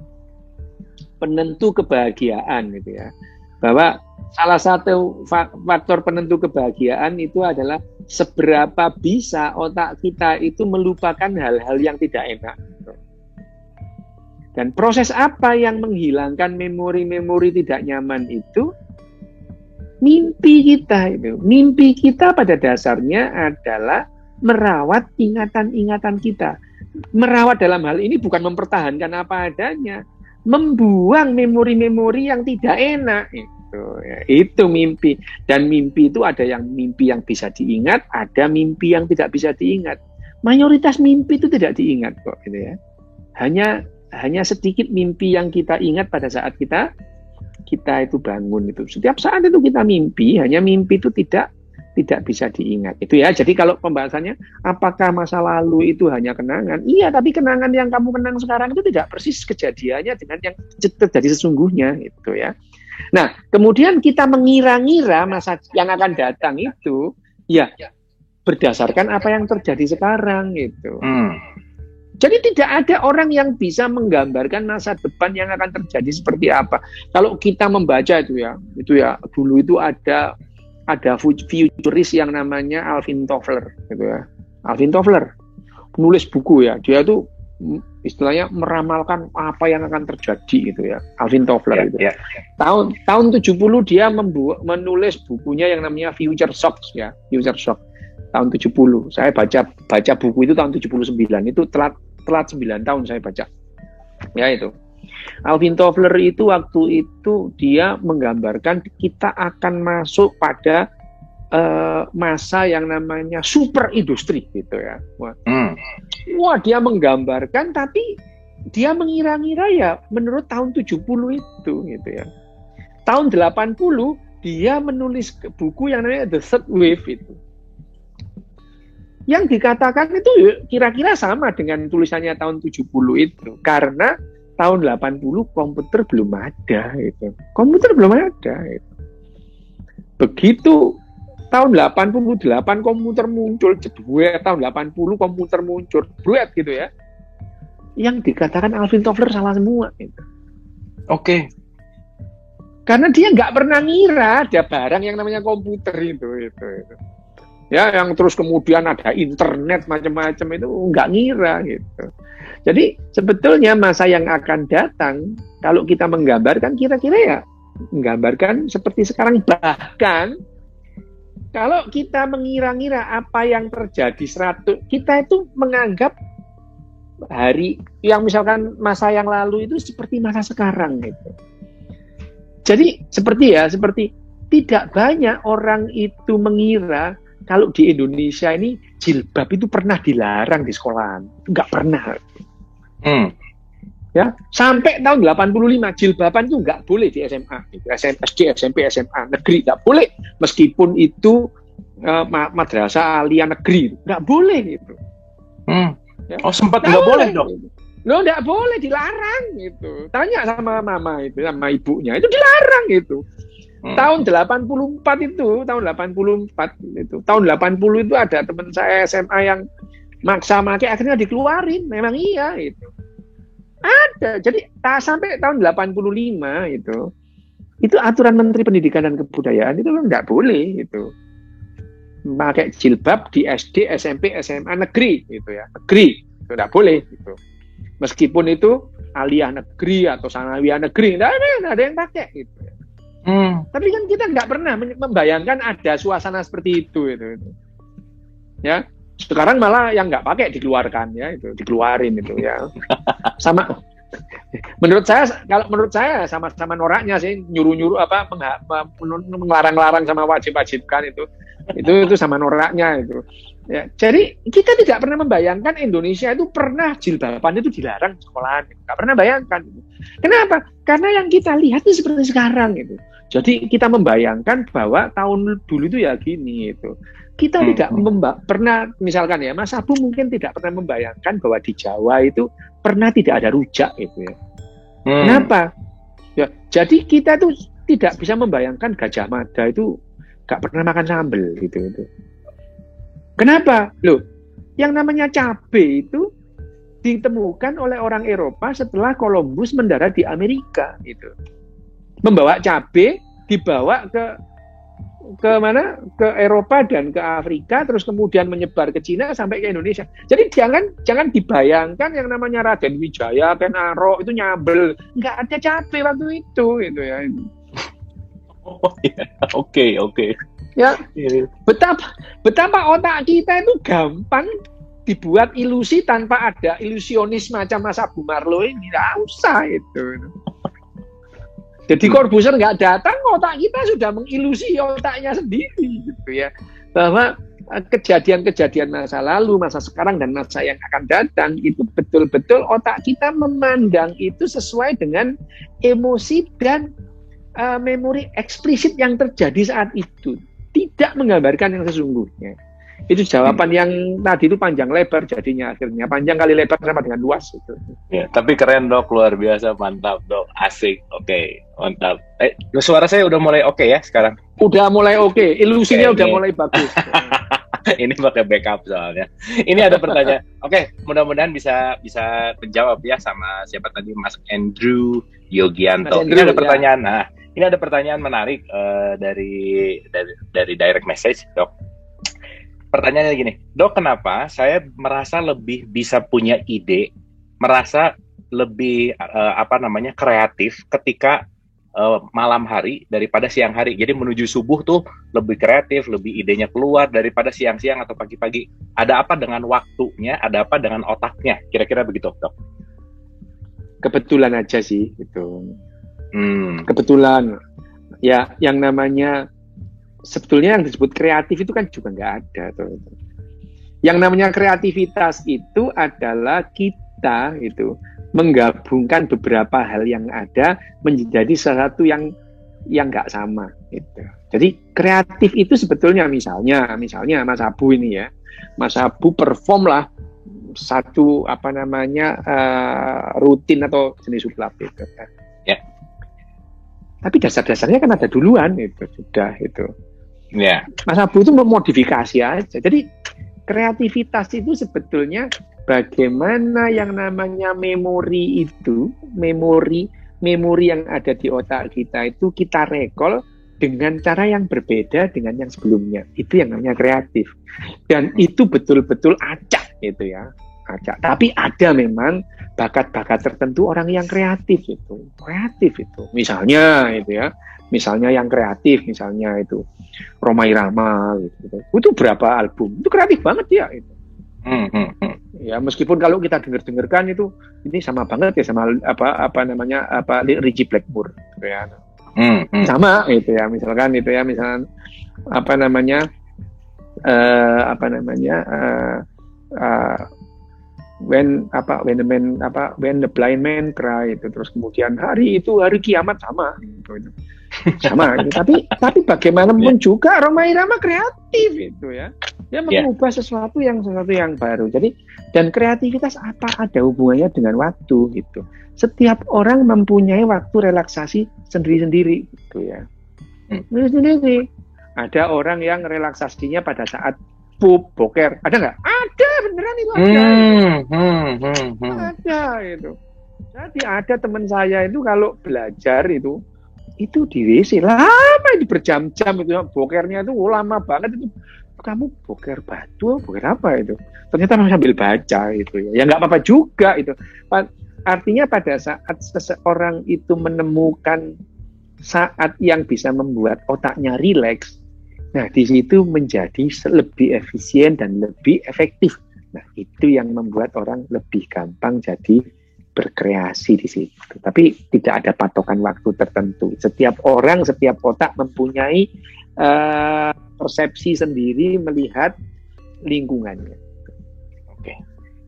penentu kebahagiaan gitu ya. Bahwa salah satu faktor penentu kebahagiaan itu adalah seberapa bisa otak kita itu melupakan hal-hal yang tidak enak. Dan proses apa yang menghilangkan memori-memori tidak nyaman itu? Mimpi kita itu. Mimpi kita pada dasarnya adalah merawat ingatan-ingatan kita. Merawat dalam hal ini bukan mempertahankan apa adanya, membuang memori-memori yang tidak enak. Itu mimpi. Dan mimpi itu ada yang mimpi yang bisa diingat, ada mimpi yang tidak bisa diingat. Mayoritas mimpi itu tidak diingat kok, gitu ya. Hanya sedikit mimpi yang kita ingat pada saat kita itu bangun itu. Setiap saat itu kita mimpi, hanya mimpi itu tidak bisa diingat. Itu ya. Jadi kalau pembahasannya apakah masa lalu itu hanya kenangan? Iya, tapi kenangan yang kamu kenang sekarang itu tidak persis kejadiannya dengan yang terjadi sesungguhnya, gitu ya. Nah, kemudian kita mengira-ngira masa yang akan datang itu ya berdasarkan apa yang terjadi sekarang gitu. Jadi tidak ada orang yang bisa menggambarkan masa depan yang akan terjadi seperti apa. Kalau kita membaca itu ya dulu itu ada futurist yang namanya Alvin Toffler gitu ya. Alvin Toffler penulis buku ya. Dia itu istilahnya meramalkan apa yang akan terjadi gitu ya. Alvin Toffler itu. Tahun 70 dia menulis bukunya yang namanya Future Shock ya. Future Shock. Tahun 70. Saya baca buku itu tahun 79. Itu telat 9 tahun saya baca. Ya itu. Alvin Toffler itu waktu itu dia menggambarkan kita akan masuk pada masa yang namanya super industri gitu ya. Wah, dia menggambarkan tapi dia mengira-ngira ya menurut tahun 70 itu gitu ya. Tahun 80 dia menulis buku yang namanya The Third Wave itu. Yang dikatakan itu kira-kira sama dengan tulisannya tahun 70 itu. Karena tahun 80 komputer belum ada gitu. Komputer belum ada gitu. Begitu tahun 88 komputer muncul, tahun 80 komputer muncul, gitu ya. Yang dikatakan Alvin Toffler salah semua gitu. Oke. Karena dia nggak pernah ngira ada barang yang namanya komputer itu. Ya, yang terus kemudian ada internet macam-macam itu nggak ngira gitu. Jadi sebetulnya masa yang akan datang kalau kita menggambarkan kira-kira ya menggambarkan seperti sekarang. Bahkan kalau kita mengira-ngira apa yang terjadi kita itu menganggap hari yang misalkan masa yang lalu itu seperti masa sekarang gitu. Jadi seperti tidak banyak orang itu mengira kalau di Indonesia ini jilbab itu pernah dilarang di sekolahan. Nggak pernah. Ya, sampai tahun 85 jilbaban itu nggak boleh di SMA. SD, SMP, SMA negeri nggak boleh. Meskipun itu madrasah aliyah negeri nggak boleh gitu. Ya, sempat nggak boleh dong. Lo nggak boleh, dilarang gitu. Tanya sama mama itu, sama ibunya itu dilarang gitu. Tahun 84 itu, tahun 80 itu ada teman saya SMA yang maksa pakai akhirnya dikeluarin. Memang iya itu. Ada. Jadi sampai tahun 85 itu aturan Menteri Pendidikan dan Kebudayaan itu nggak boleh itu. Pakai jilbab di SD, SMP, SMA negeri gitu ya. Negeri. Itu nggak boleh gitu. Meskipun itu aliyah negeri atau sanawiyah negeri, nggak ada yang pakai gitu. Tapi kan kita nggak pernah membayangkan ada suasana seperti itu. Ya, sekarang malah yang nggak pakai dikeluarkan ya, itu dikeluarin itu ya. Sama, menurut saya sama-sama noraknya sih, nyuruh melarang-larang sama wajib-wajibkan itu sama noraknya itu. Ya, jadi kita tidak pernah membayangkan Indonesia itu pernah jilbaban itu dilarang di sekolahan, nggak pernah bayangkan. Kenapa? Karena yang kita lihat itu seperti sekarang itu. Jadi kita membayangkan bahwa tahun dulu itu ya gini itu. Kita tidak pernah, misalkan ya, Mas Abu mungkin tidak pernah membayangkan bahwa di Jawa itu pernah tidak ada rujak itu ya. Kenapa? Ya, jadi kita tuh tidak bisa membayangkan Gajah Mada itu nggak pernah makan sambal gitu. Kenapa? Loh, yang namanya cabai itu ditemukan oleh orang Eropa setelah Columbus mendarat di Amerika gitu. Membawa cabai dibawa ke mana? Ke Eropa dan ke Afrika, terus kemudian menyebar ke Cina sampai ke Indonesia. Jadi jangan dibayangkan yang namanya Raden Wijaya, Ken Arok itu nyambel, nggak ada capek waktu itu, gitu ya. Oh iya, oke. Ya, betapa otak kita itu gampang dibuat ilusi tanpa ada ilusionis macam Mas Abu Marlo ini, nggak usah itu. Jadi Corbuzier nggak datang, otak kita sudah mengilusi otaknya sendiri, gitu ya. Bahwa kejadian-kejadian masa lalu, masa sekarang, dan masa yang akan datang itu betul-betul otak kita memandang itu sesuai dengan emosi dan memori eksplisit yang terjadi saat itu, tidak menggambarkan yang sesungguhnya. Itu jawaban yang tadi itu panjang lebar jadinya, akhirnya panjang kali lebar sama dengan luas itu. Ya, tapi keren Dok, luar biasa, mantap Dok, asik, oke, mantap. Suara saya udah mulai oke ya sekarang? Udah mulai oke, ilusinya udah mulai bagus. Ini pakai backup soalnya. Ini ada pertanyaan. Oke, mudah-mudahan bisa menjawab ya sama siapa tadi, Mas Andrew Yogianto. Ini ada pertanyaan. Ya. Nah, ini ada pertanyaan menarik dari direct message, Dok. Pertanyaannya gini, Dok, kenapa saya merasa lebih bisa punya ide, merasa lebih kreatif ketika malam hari daripada siang hari. Jadi menuju subuh tuh lebih kreatif, lebih idenya keluar daripada siang-siang atau pagi-pagi. Ada apa dengan waktunya? Ada apa dengan otaknya? Kira-kira begitu, Dok? Kebetulan aja sih, gitu. Kebetulan. Ya, yang namanya sebetulnya yang disebut kreatif itu kan juga nggak ada tuh. Yang namanya kreativitas itu adalah kita itu menggabungkan beberapa hal yang ada menjadi sesuatu yang nggak sama gitu. Jadi kreatif itu sebetulnya misalnya Mas Abu ini ya, Mas Abu perform lah satu rutin atau jenis sulap itu kan. Ya. Tapi dasar-dasarnya kan ada duluan itu sudah itu. Ya. Mas Abu itu memodifikasi aja. Jadi kreativitas itu sebetulnya bagaimana yang namanya memori itu, memori yang ada di otak kita itu kita recall dengan cara yang berbeda dengan yang sebelumnya. Itu yang namanya kreatif. Dan itu betul-betul acak gitu ya. Acak. Tapi ada memang bakat-bakat tertentu orang yang kreatif itu. Kreatif itu. Misalnya itu ya. Misalnya yang kreatif, misalnya itu Rhoma Irama gitu. Itu berapa album? Itu kreatif banget ya itu. Ya meskipun kalau kita dengarkan itu ini sama banget ya sama Richie Blackmore gitu ya. Sama itu ya, misalkan itu ya, misalkan when the blind man cry itu, terus kemudian hari kiamat sama gitu. Sama gitu. tapi bagaimanapun juga Rhoma Irama kreatif itu ya. Dia mengubah sesuatu yang baru. Jadi dan kreativitas apa ada hubungannya dengan waktu gitu. Setiap orang mempunyai waktu relaksasi sendiri-sendiri gitu ya. Sendiri. Ada orang yang relaksasinya pada saat boker. Ada nggak? Ada, beneran itu ada. Ada itu. Jadi ada teman saya itu kalau belajar itu di WC lama, itu berjam-jam itu bokernya itu lama banget itu. Kamu boker batu, boker apa itu? Ternyata sambil baca itu ya. Ya nggak apa-apa juga itu. Artinya pada saat seseorang itu menemukan saat yang bisa membuat otaknya rileks, nah di situ menjadi lebih efisien dan lebih efektif. Nah itu yang membuat orang lebih gampang jadi berkreasi di situ. Tapi tidak ada patokan waktu tertentu. Setiap orang, setiap otak mempunyai persepsi sendiri melihat lingkungannya. Oke.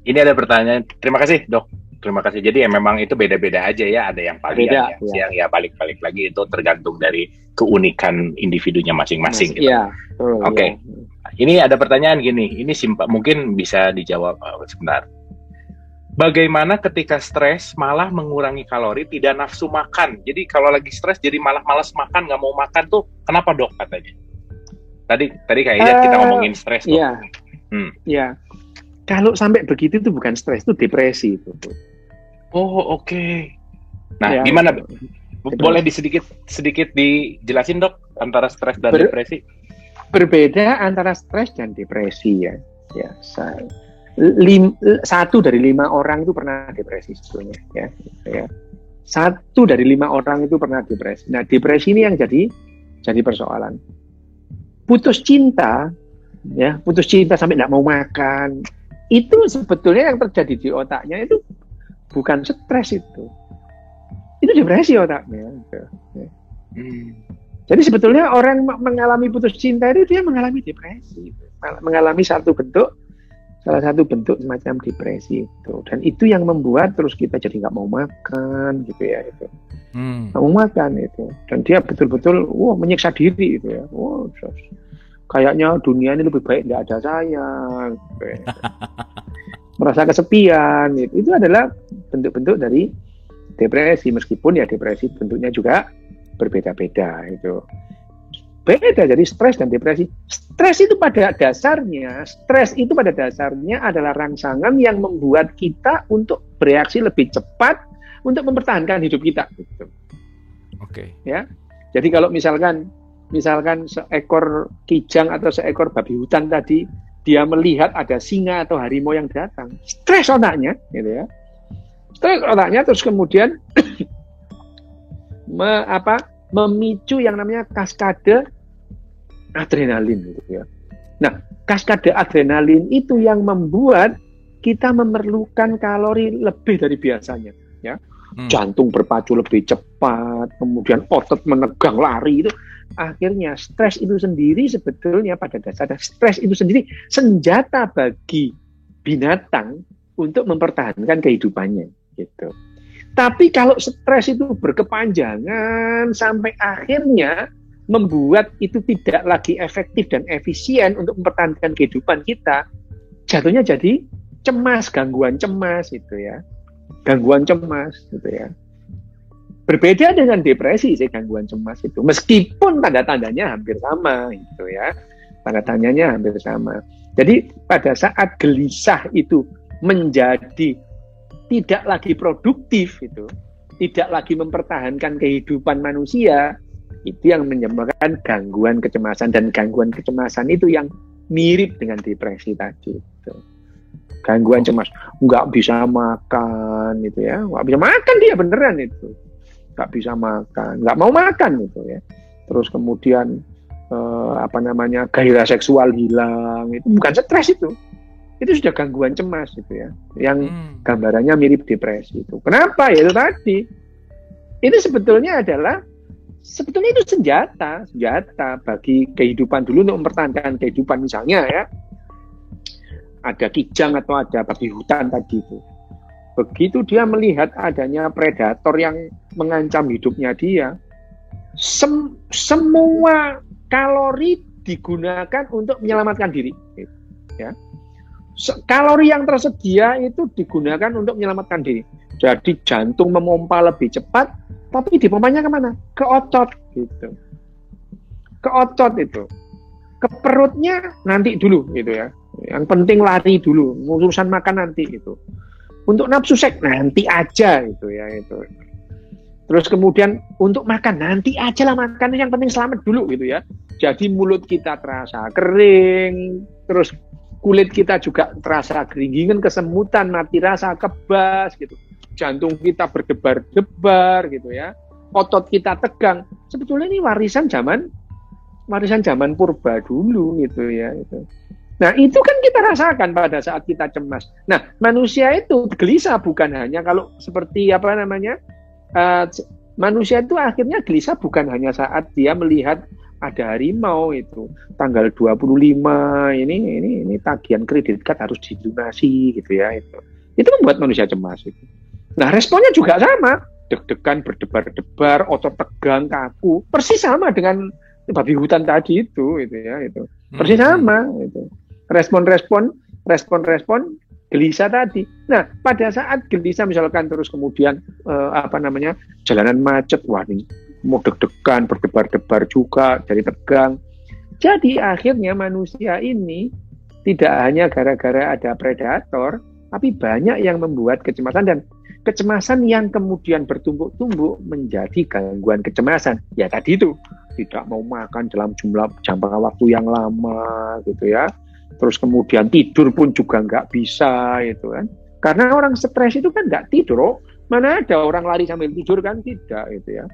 Ini ada pertanyaan. Terima kasih, Dok. Terima kasih. Jadi ya memang itu beda-beda aja ya. Ada yang pagi, ada yang siang, ya balik-balik lagi itu tergantung dari keunikan individunya masing-masing. Gitu. Iya. Oke. Ini ada pertanyaan gini. Ini simpel, mungkin bisa dijawab sebentar. Bagaimana ketika stres malah mengurangi kalori, tidak nafsu makan? Jadi kalau lagi stres jadi malah malas makan, nggak mau makan tuh, kenapa Dok katanya? Tadi kayaknya kita ngomongin stres. Iya. Iya. Kalau sampai begitu itu bukan stres, itu depresi itu. Oh oke. Nah ya, gimana? Boleh sedikit dijelasin dok antara stres dan depresi? Berbeda antara stres dan depresi ya. Ya, 1 dari 5 orang itu pernah depresi sebetulnya ya. 1 dari 5 orang itu pernah depresi. Nah, depresi ini yang jadi persoalan. Putus cinta sampai nggak mau makan, itu sebetulnya yang terjadi di otaknya itu bukan stres itu depresi otaknya. Jadi sebetulnya orang mengalami putus cinta itu dia mengalami depresi, mengalami salah satu bentuk semacam depresi itu, dan itu yang membuat terus kita jadi nggak mau makan gitu ya itu, nggak mau makan itu, dan dia betul-betul menyiksa diri itu ya, kayaknya dunia ini lebih baik nggak ada saya, gitu ya. Merasa kesepian itu adalah bentuk-bentuk dari depresi, meskipun ya depresi bentuknya juga berbeda-beda itu. Beda jadi stres dan depresi. Stres itu pada dasarnya adalah rangsangan yang membuat kita untuk bereaksi lebih cepat untuk mempertahankan hidup kita. Gitu. Oke. Ya. Jadi kalau misalkan seekor kijang atau seekor babi hutan tadi dia melihat ada singa atau harimau yang datang, stres otaknya, gitu ya. Stres otaknya terus kemudian memicu yang namanya kaskade adrenalin gitu ya. Nah, kaskade adrenalin itu yang membuat kita memerlukan kalori lebih dari biasanya ya. Jantung berpacu lebih cepat, kemudian otot menegang lari itu. Akhirnya stres itu sendiri sebetulnya pada dasarnya stres itu sendiri senjata bagi binatang untuk mempertahankan kehidupannya gitu. Tapi kalau stres itu berkepanjangan sampai akhirnya membuat itu tidak lagi efektif dan efisien untuk mempertahankan kehidupan kita, jatuhnya jadi cemas, gangguan cemas gitu ya. Gangguan cemas gitu ya. Berbeda dengan depresi sih gangguan cemas itu. Meskipun tanda-tandanya hampir sama gitu ya. Tanda-tandanya hampir sama. Jadi pada saat gelisah itu menjadi tidak lagi produktif itu, tidak lagi mempertahankan kehidupan manusia, itu yang menyebabkan gangguan kecemasan, dan gangguan kecemasan itu yang mirip dengan depresi tadi itu. Gangguan cemas, nggak bisa makan gitu ya, nggak bisa makan dia beneran itu, nggak bisa makan, nggak mau makan gitu ya. Terus kemudian gairah seksual hilang, itu bukan stres itu sudah gangguan cemas gitu ya, yang gambarannya mirip depresi itu. Kenapa? Ya itu tadi, itu sebetulnya itu senjata bagi kehidupan dulu untuk mempertahankan kehidupan. Misalnya ya, ada kijang atau ada babi hutan tadi itu, begitu dia melihat adanya predator yang mengancam hidupnya dia, semua kalori digunakan untuk menyelamatkan diri gitu, ya. Kalori yang tersedia itu digunakan untuk menyelamatkan diri. Jadi jantung memompa lebih cepat, tapi dipompanya kemana? Ke otot gitu. Ke otot itu. Ke perutnya nanti dulu gitu ya. Yang penting lari dulu, urusan makan nanti gitu. Untuk nafsu seks nanti aja gitu ya itu. Terus kemudian untuk makan nanti aja lah makan, yang penting selamat dulu gitu ya. Jadi mulut kita terasa kering, terus kulit kita juga terasa keringgingan, kesemutan, mati rasa, kebas gitu. Jantung kita berdebar-debar gitu ya. Otot kita tegang. Sebetulnya ini warisan zaman purba dulu gitu ya itu. Nah, itu kan kita rasakan pada saat kita cemas. Nah, manusia itu gelisah bukan hanya kalau seperti manusia itu akhirnya gelisah bukan hanya saat dia melihat ada harimau itu tanggal 25 ini tagihan kredit card harus dilunasi gitu ya itu membuat manusia cemas itu. Nah, responnya juga sama, deg-degan, berdebar-debar, otot tegang, kaku, persis sama dengan babi hutan tadi itu ya itu persis sama itu, respon gelisah tadi. Nah, pada saat gelisah misalkan terus kemudian jalanan macet, wah ini mau deg-degan, berdebar-debar juga, jadi tegang. Jadi akhirnya manusia ini tidak hanya gara-gara ada predator, tapi banyak yang membuat kecemasan, dan kecemasan yang kemudian bertumpuk-tumpuk menjadi gangguan kecemasan. Ya tadi itu, tidak mau makan dalam jangka waktu yang lama gitu ya. Terus kemudian tidur pun juga nggak bisa gitu kan. Karena orang stres itu kan nggak tidur. Mana ada orang lari sambil tidur kan, tidak gitu ya.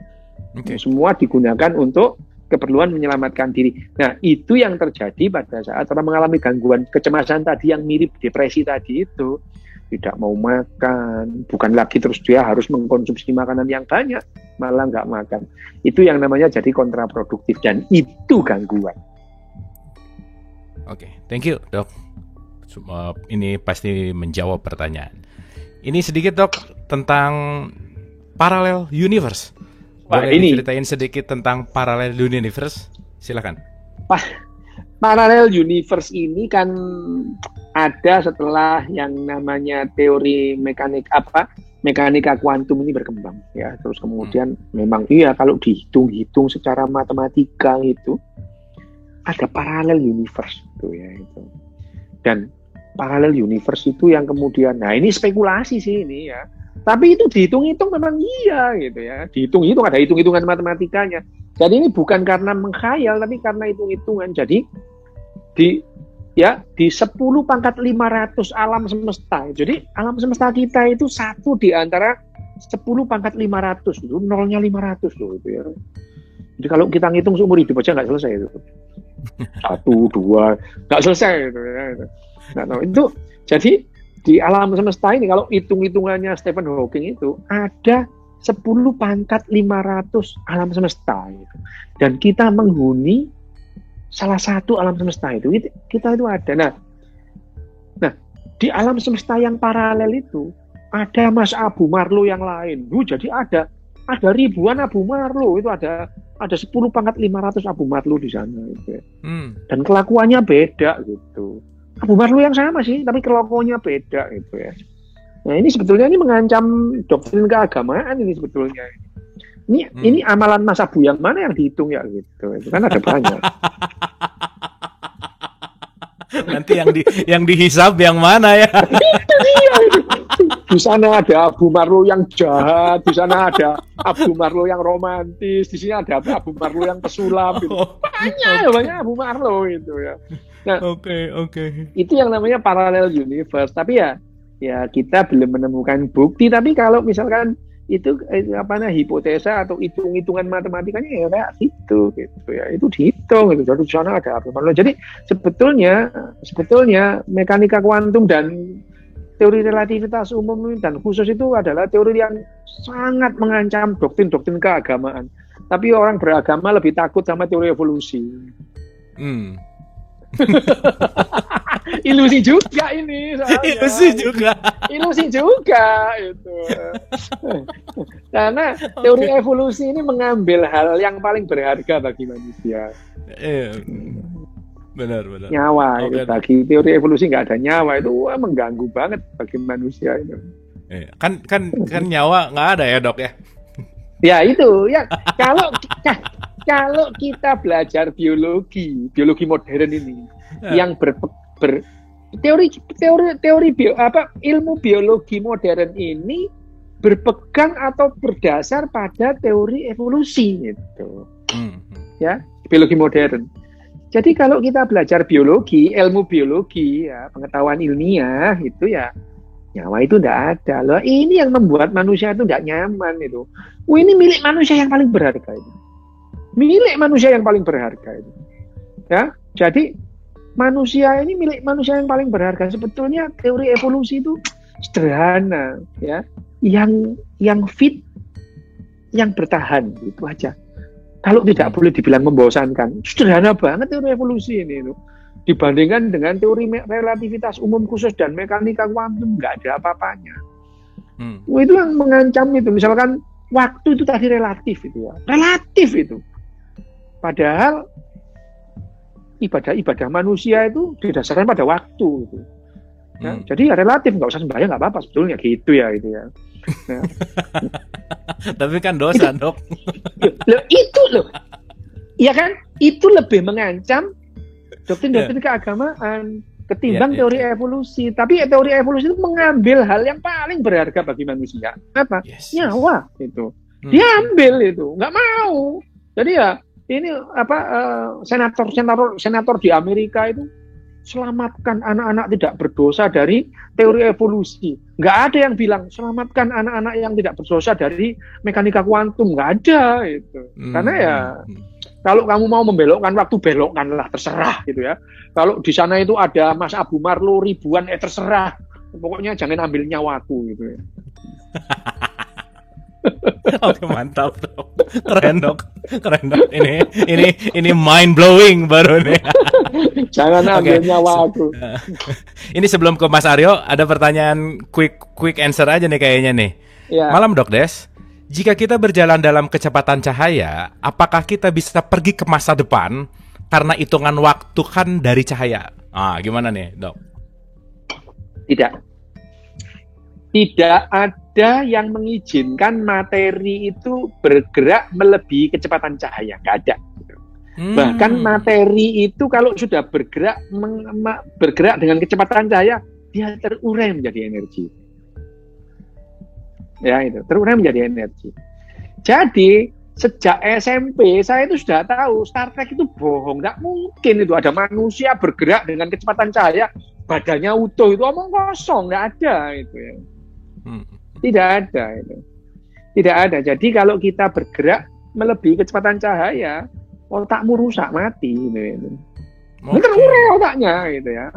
Okay. Semua digunakan untuk keperluan menyelamatkan diri. Nah, itu yang terjadi pada saat orang mengalami gangguan kecemasan tadi yang mirip depresi tadi itu. Tidak mau makan, bukan lagi terus dia harus mengkonsumsi makanan yang banyak, malah nggak makan. Itu yang namanya jadi kontraproduktif dan itu gangguan. Oke, thank you dok. Ini pasti menjawab pertanyaan. Ini sedikit dok tentang parallel universe. Boleh diceritain sedikit tentang parallel universe? Silakan. Parallel universe ini kan ada setelah yang namanya teori mekanika kuantum ini berkembang ya. Terus kemudian memang iya kalau dihitung-hitung secara matematika itu ada parallel universe itu ya itu. Dan parallel universe itu yang kemudian, nah ini spekulasi sih ini ya. Tapi itu dihitung-hitung memang iya gitu ya. Dihitung-hitung ada hitung-hitungan matematikanya. Jadi ini bukan karena mengkhayal tapi karena hitung-hitungan. Jadi di 10 pangkat 500 alam semesta. Jadi alam semesta kita itu satu di antara 10 pangkat 500 itu nolnya 500 loh itu ya. Jadi kalau kita ngitung seumur hidup aja nggak selesai itu. 1, 2 nggak selesai itu ya. Nah, itu jadi di alam semesta ini kalau hitung-hitungannya Stephen Hawking itu ada 10 pangkat 500 alam semesta gitu. Dan kita menghuni salah satu alam semesta itu kita itu ada. Nah di alam semesta yang paralel itu ada Mas Abu Marlow yang lain. Jadi ada ribuan Abu Marlow itu ada 10 pangkat 500 Abu Marlow di sana gitu. Dan kelakuannya beda gitu. Abu Marlow yang sama sih, tapi kelakuannya beda gitu ya. Nah ini sebetulnya ini mengancam doktrin keagamaan ini sebetulnya. Ini amalan Mas Abu yang mana yang dihitung ya gitu. Itu kan ada banyak. Nanti yang dihisab yang mana ya? Itu dia. Di sana ada Abu Marlow yang jahat, di sana ada Abu Marlow yang romantis, di sini ada Abu Marlow yang pesulap. Gitu. Banyak Abu Marlow itu ya. Nah, Oke. Itu yang namanya parallel universe. Tapi ya kita belum menemukan bukti. Tapi kalau misalkan itu hipotesa atau hitung-hitungan matematikanya ya kayak gitu ya. Itu dihitung gitu. Jadi di sana ada Abu Marlow. Jadi sebetulnya mekanika kuantum dan teori relativitas umum dan khusus itu adalah teori yang sangat mengancam doktrin-doktrin keagamaan. Tapi orang beragama lebih takut sama teori evolusi. Ilusi juga ini soalnya. Ilusi juga itu. Karena teori evolusi ini mengambil hal yang paling berharga bagi manusia. Benar. Nyawa. Bagi teori evolusi nggak ada nyawa itu mengganggu banget bagi manusia itu. Kan nyawa nggak ada ya dok ya? Ya itu ya kalau kita belajar biologi modern ini yang ilmu biologi modern ini berpegang atau berdasar pada teori evolusi gitu. Ya, biologi modern. Jadi kalau kita belajar biologi, ilmu biologi ya, pengetahuan ilmiah itu ya nyawa itu tidak ada. Loh, ini yang membuat manusia itu tidak nyaman itu. Ini milik manusia yang paling berharga itu. Milik manusia yang paling berharga itu. Ya, jadi manusia ini milik manusia yang paling berharga. Sebetulnya teori evolusi itu sederhana, ya. Yang fit, yang bertahan itu aja. Kalau tidak boleh dibilang membosankan, sederhana banget teori evolusi ini itu. Dibandingkan dengan teori relativitas umum khusus dan mekanika kuantum nggak ada apa-apanya. Itu yang mengancam itu. Misalkan waktu itu tadi relatif itu ya, relatif itu. Padahal ibadah manusia itu didasarkan pada waktu itu. Ya, jadi ya relatif, nggak usah sembahyang nggak apa-apa sebetulnya gitu ya itu ya. Ya. Tapi kan dosa dok. Ya kan itu lebih mengancam doktrin-doktrin keagamaan. ketimbang teori evolusi. Tapi teori evolusi itu mengambil hal yang paling berharga bagi manusia. Apa? Nyawa itu. Diambil itu, nggak mau. Jadi ya ini senator di Amerika itu selamatkan anak-anak tidak berdosa dari teori evolusi. Nggak ada yang bilang selamatkan anak-anak yang tidak berdosa dari mekanika kuantum. Nggak ada itu. Karena ya kalau kamu mau membelokkan waktu, belokkanlah, terserah gitu ya. Kalau di sana itu ada Mas Abu Marlo ribuan, terserah. Pokoknya jangan ambil nyawaku gitu ya. Oke, mantap dok. Keren dok. Ini mind blowing baru nih. Jangan ambil nyawa aku. Ini sebelum ke Mas Aryo, ada pertanyaan quick answer aja nih kayaknya nih. Ya. Malam Dok Des. Jika kita berjalan dalam kecepatan cahaya, apakah kita bisa pergi ke masa depan karena hitungan waktu kan dari cahaya? Gimana nih Dok? Tidak ada yang mengizinkan materi itu bergerak melebihi kecepatan cahaya, nggak ada. Bahkan materi itu kalau sudah bergerak dengan kecepatan cahaya, dia terurai menjadi energi. Ya itu, terurai menjadi energi. Jadi sejak SMP saya itu sudah tahu Star Trek itu bohong, nggak mungkin itu ada manusia bergerak dengan kecepatan cahaya, badannya utuh, itu omong kosong, nggak ada itu ya. Tidak ada itu. Tidak ada. Jadi kalau kita bergerak melebihi kecepatan cahaya, otakmu rusak, mati gitu. Terurai otaknya gitu ya.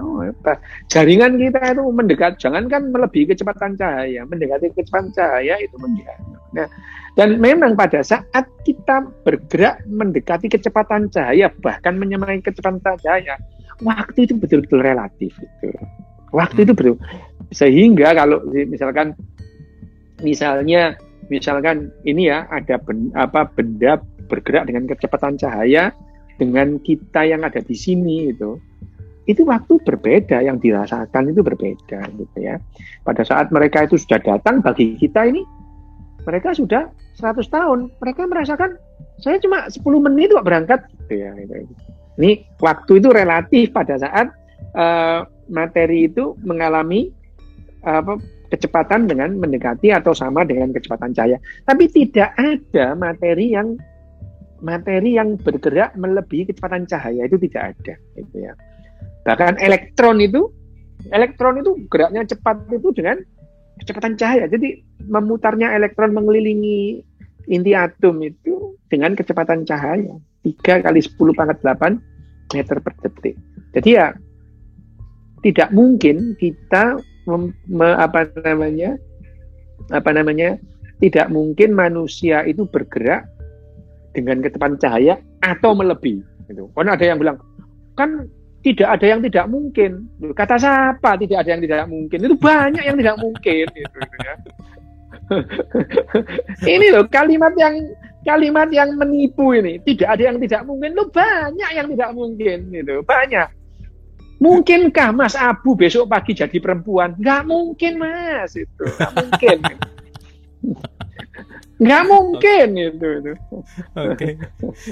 Jaringan kita itu mendekat, jangankan melebihi kecepatan cahaya, mendekati kecepatan cahaya itu menjadi. Nah, dan memang pada saat kita bergerak mendekati kecepatan cahaya, bahkan menyamai kecepatan cahaya, waktu itu betul-betul relatif gitu. Waktu itu betul. Sehingga kalau misalnya ini ya ada benda bergerak dengan kecepatan cahaya dengan kita yang ada di sini itu waktu berbeda, yang dirasakan itu berbeda gitu ya. Pada saat mereka itu sudah datang, bagi kita ini mereka sudah 100 tahun. Mereka merasakan saya cuma 10 menit kok berangkat gitu ya. Ini waktu itu relatif pada saat materi itu mengalami kecepatan dengan mendekati atau sama dengan kecepatan cahaya. Tapi tidak ada materi yang bergerak melebihi kecepatan cahaya, itu tidak ada gitu ya. Bahkan elektron itu geraknya cepat itu dengan kecepatan cahaya. Jadi memutarnya elektron mengelilingi inti atom itu dengan kecepatan cahaya 3 kali 10⁸ meter per detik. Jadi ya tidak mungkin kita tidak mungkin manusia itu bergerak dengan kecepatan cahaya atau melebihi gitu. Karena ada yang bilang kan tidak ada yang tidak mungkin. Kata siapa tidak ada yang tidak mungkin? Itu banyak yang tidak mungkin gitu ya. Ini loh kalimat yang menipu ini. Tidak ada yang tidak mungkin. Loh banyak yang tidak mungkin gitu. Banyak. Mungkinkah Mas Abu besok pagi jadi perempuan? Nggak mungkin Mas itu. Nggak mungkin. Nggak mungkin itu. Oke.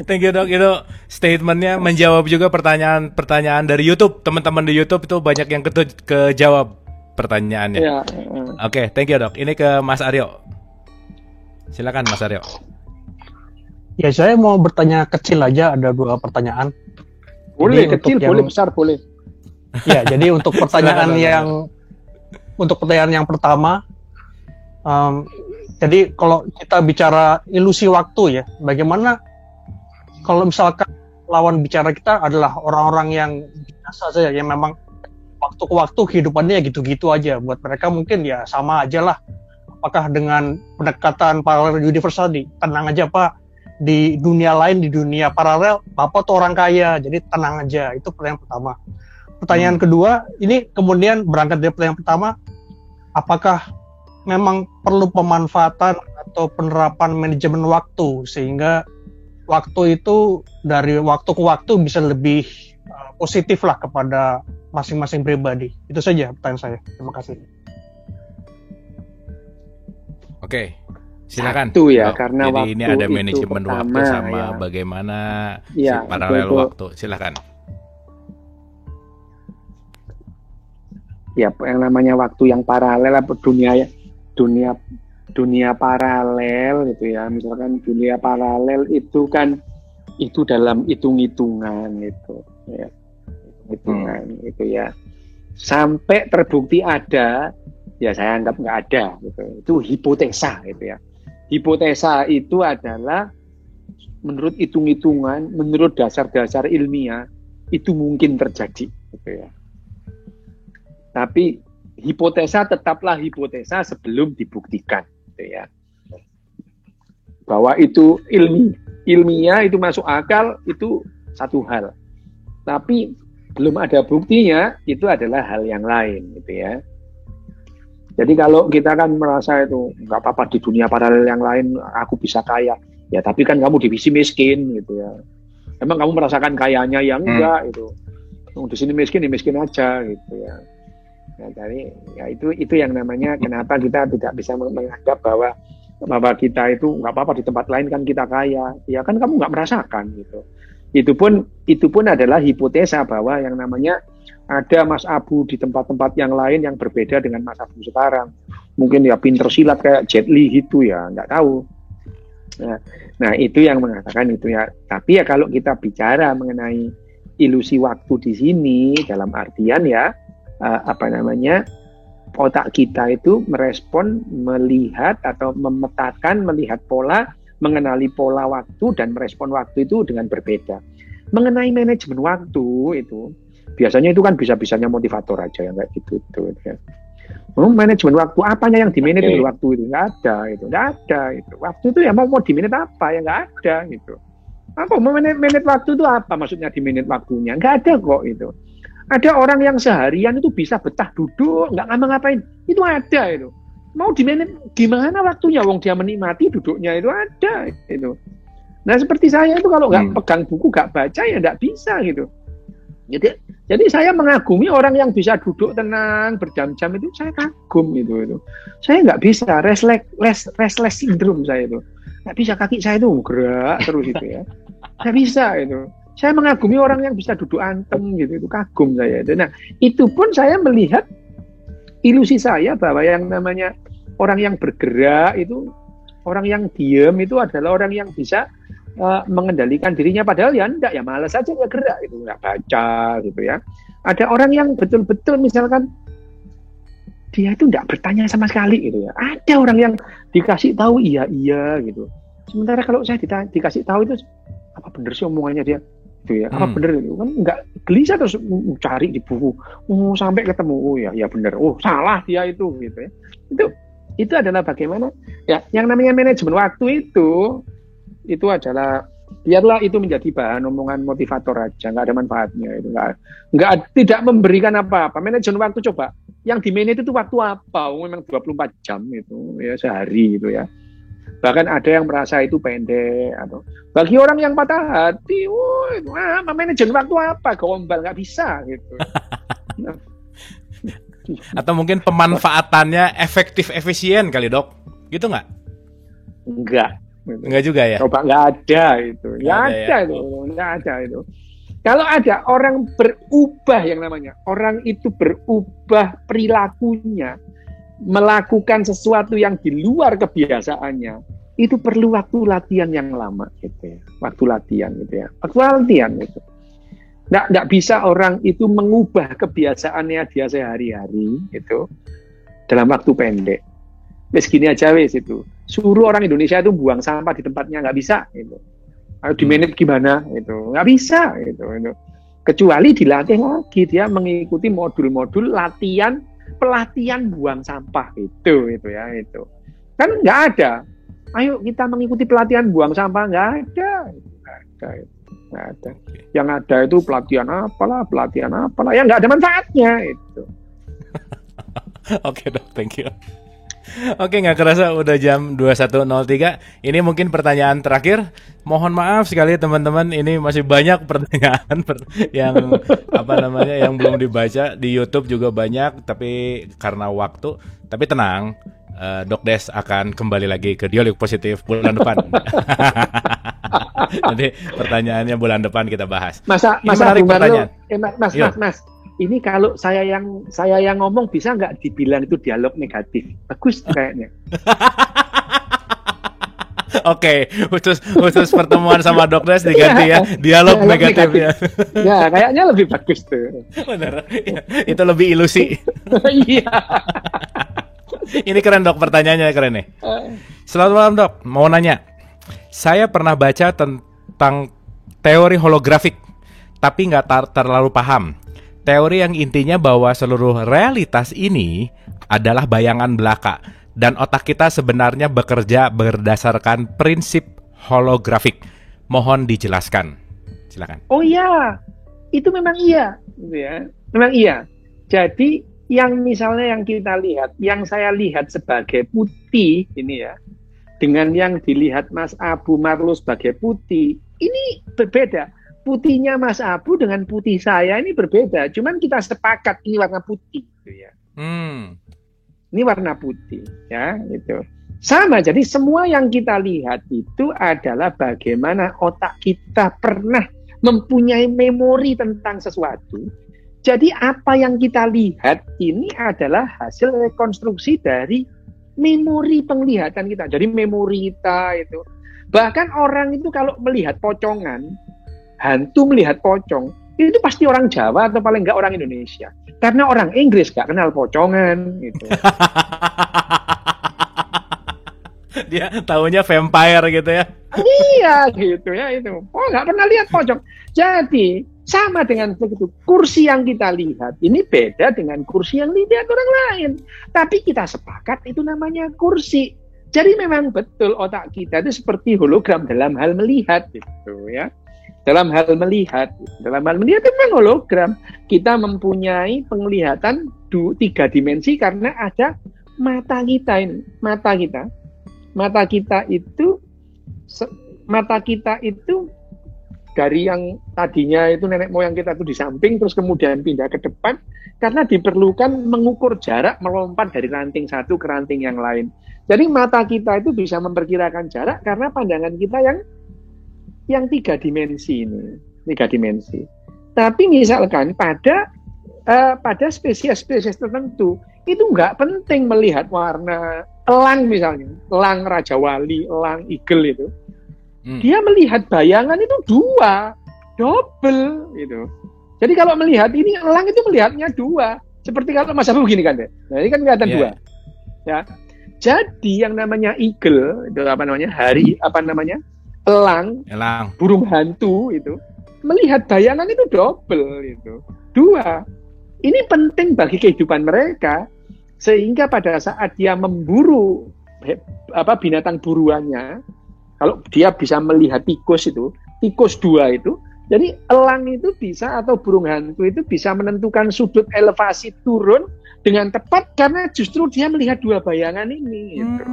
Thank you Dok. Itu statementnya menjawab juga pertanyaan dari YouTube. Teman-teman di YouTube itu banyak yang kejawab pertanyaannya. Ya. Oke, thank you Dok. Ini ke Mas Aryo. Silakan Mas Aryo. Ya, saya mau bertanya kecil aja, ada 2 pertanyaan. Boleh jadi kecil, boleh besar, boleh. Ya, jadi untuk pertanyaan yang pertama, jadi kalau kita bicara ilusi waktu ya, bagaimana kalau misalkan lawan bicara kita adalah orang-orang yang biasa saja, yang memang waktu ke waktu kehidupannya gitu-gitu aja. Buat mereka mungkin ya sama aja lah. Apakah dengan pendekatan parallel universe tadi, tenang aja Pak, di dunia lain, di dunia paralel, Bapak tuh orang kaya, jadi tenang aja. Itu pertanyaan pertama. Pertanyaan kedua, ini kemudian berangkat dari pertanyaan pertama, apakah memang perlu pemanfaatan atau penerapan manajemen waktu sehingga waktu itu dari waktu ke waktu bisa lebih positif lah kepada masing-masing pribadi. Itu saja pertanyaan saya. Terima kasih. Oke, silakan. Satu ya, karena jadi waktu ini ada manajemen pertama, waktu sama ya. Bagaimana ya, paralel waktu. Silakan. ya yang namanya waktu yang paralel apa dunia paralel gitu ya. Misalkan dunia paralel itu kan itu dalam hitung-hitungan gitu ya. Hitungan itu ya. Sampai terbukti ada, ya saya anggap nggak ada gitu. Itu hipotesa gitu ya. Hipotesa itu adalah menurut hitung-hitungan, menurut dasar-dasar ilmiah itu mungkin terjadi gitu ya. Tapi hipotesa tetaplah hipotesa sebelum dibuktikan gitu ya. Bahwa itu ilmiah itu masuk akal itu satu hal. Tapi belum ada buktinya itu adalah hal yang lain gitu ya. Jadi kalau kita kan merasa itu nggak apa-apa di dunia paralel yang lain aku bisa kaya, ya tapi kan kamu divisi miskin gitu ya. Emang kamu merasakan kayanya yang enggak itu. Di sini miskin aja gitu ya. Nah, jadi ya itu yang namanya kenapa kita tidak bisa menganggap bahwa kita itu nggak apa-apa di tempat lain kan kita kaya. Ya kan kamu nggak merasakan gitu. Itu pun adalah hipotesa bahwa yang namanya ada Mas Abu di tempat-tempat yang lain yang berbeda dengan Mas Abu sekarang. Mungkin ya pinter silat kayak Jet Li gitu ya, nggak tahu. Nah itu yang mengatakan itu ya. Tapi ya kalau kita bicara mengenai ilusi waktu di sini dalam artian ya otak kita itu merespon, melihat atau memetakan, melihat pola, mengenali pola waktu dan merespon waktu itu dengan berbeda. Mengenai manajemen waktu itu biasanya itu kan bisa-bisanya motivator aja yang kayak gitu ya. Manajemen waktu apanya yang dimanage di waktu itu nggak ada itu. Waktu itu ya mau dimanage apa ya nggak ada gitu. Apa manage waktu itu apa maksudnya dimanage waktunya nggak ada kok itu. Ada orang yang seharian itu bisa betah duduk nggak ngapa-ngapain itu ada itu. Mau dimanage gimana waktunya? Wong dia menikmati duduknya itu ada itu. Nah seperti saya itu kalau nggak pegang buku nggak baca ya nggak bisa gitu. Jadi saya mengagumi orang yang bisa duduk tenang berjam-jam itu saya kagum itu. Saya nggak bisa restless syndrome saya itu. Nggak bisa kaki saya itu gerak terus itu ya. Nggak bisa itu. Saya mengagumi orang yang bisa duduk anteng gitu itu kagum saya itu. Nah itu pun saya melihat ilusi saya bahwa yang namanya orang yang bergerak itu orang yang diam itu adalah orang yang bisa mengendalikan dirinya padahal ya enggak ya malas aja ya gerak itu nggak baca gitu ya. Ada orang yang betul-betul misalkan dia itu enggak bertanya sama sekali gitu ya. Ada orang yang dikasih tahu iya gitu. Sementara kalau saya dikasih tahu itu apa bener sih omongannya dia gitu ya. Apa bener itu kan enggak gelisah terus cari di buku sampai ketemu ya bener salah dia itu gitu ya. Itu adalah bagaimana ya yang namanya manajemen waktu itu adalah biarlah itu menjadi bahan omongan motivator aja, nggak ada manfaatnya itu tidak memberikan apa-apa. Manajemen waktu coba yang di manage itu waktu apa? Memang 24 jam itu ya sehari itu ya. Bahkan ada yang merasa itu pendek atau bagi orang yang patah hati, manajemen waktu apa? Gombal nggak bisa gitu. Atau mungkin pemanfaatannya efektif efisien kali Dok, gitu nggak? Enggak juga ya? Coba nggak ada itu, nggak ada itu. Kalau ada orang berubah yang namanya orang itu berubah perilakunya, melakukan sesuatu yang di luar kebiasaannya, itu perlu waktu latihan yang lama gitu ya, waktu latihan gitu. Nggak bisa orang itu mengubah kebiasaannya dia sehari-hari itu dalam waktu pendek. Wes gini aja wes itu. Suruh orang Indonesia itu buang sampah di tempatnya nggak bisa itu. Di manage gimana itu nggak bisa itu. Kecuali dilatih lagi dia mengikuti modul-modul pelatihan buang sampah itu ya itu. Kan nggak ada. Ayo kita mengikuti pelatihan buang sampah nggak ada. Yang ada itu pelatihan apalah yang nggak ada manfaatnya itu. Oke Dok, thank you. Oke, nggak kerasa udah jam 21.03. Ini mungkin pertanyaan terakhir. Mohon maaf sekali teman-teman, ini masih banyak pertanyaan yang yang belum dibaca di YouTube juga banyak, tapi karena waktu. Tapi tenang, Dok Des akan kembali lagi ke Dialog Positif bulan depan. Nanti pertanyaannya bulan depan kita bahas. Mas ini kalau saya yang ngomong bisa nggak dibilang itu dialog negatif? Bagus kayaknya. Oke, khusus pertemuan sama Dok Des diganti ya dialog negatif ya. Ya, kayaknya lebih bagus tuh. Benar. Ya, itu lebih ilusi. Iya. Ini keren Dok, pertanyaannya keren nih. Selamat malam Dok, mau nanya. Saya pernah baca tentang teori holografik, tapi nggak terlalu paham. Teori yang intinya bahwa seluruh realitas ini adalah bayangan belaka. Dan otak kita sebenarnya bekerja berdasarkan prinsip holografik. Mohon dijelaskan. Silakan. Oh iya, itu memang iya, gitu ya. Memang iya. Jadi yang misalnya yang kita lihat, yang saya lihat sebagai putih ini ya, dengan yang dilihat Mas Abu Marlo sebagai putih, ini berbeda. Putihnya Mas Abu dengan putih saya ini berbeda. Cuman kita sepakat ini warna putih, gitu ya. Ini warna putih, ya, gitu. Sama, jadi semua yang kita lihat itu adalah bagaimana otak kita pernah mempunyai memori tentang sesuatu. Jadi apa yang kita lihat ini adalah hasil rekonstruksi dari memori penglihatan kita. Jadi memori kita itu. Bahkan orang itu kalau melihat pocongan, hantu melihat pocong, itu pasti orang Jawa atau paling enggak orang Indonesia. Karena orang Inggris gak kenal pocongan gitu. Dia taunya vampire gitu ya. Iya gitu ya itu. Oh gak pernah lihat pocong. Jadi sama dengan begitu. Kursi yang kita lihat ini beda dengan kursi yang dilihat orang lain. Tapi kita sepakat itu namanya kursi. Jadi memang betul otak kita itu seperti hologram dalam hal melihat gitu ya. Dalam hal melihat itu memang hologram. Kita mempunyai penglihatan 3 dimensi karena ada mata kita ini. Mata kita itu dari yang tadinya itu nenek moyang kita itu di samping terus kemudian pindah ke depan karena diperlukan mengukur jarak melompat dari ranting satu ke ranting yang lain. Jadi mata kita itu bisa memperkirakan jarak karena pandangan kita yang 3 dimensi ini, 3 dimensi. Tapi misalkan pada spesies-spesies tertentu itu nggak penting melihat warna. Elang misalnya, elang Raja Wali, elang eagle itu, dia melihat bayangan itu 2, double gitu. Jadi kalau melihat ini elang itu melihatnya 2, seperti kalau Mas Abu begini kan deh. Nah ini kan kelihatan 2, ya. Jadi yang namanya eagle itu elang, burung hantu itu melihat bayangan itu double itu 2. Ini penting bagi kehidupan mereka sehingga pada saat dia memburu binatang buruannya, kalau dia bisa melihat tikus 2 itu, jadi elang itu bisa atau burung hantu itu bisa menentukan sudut elevasi turun dengan tepat karena justru dia melihat 2 bayangan ini gitu.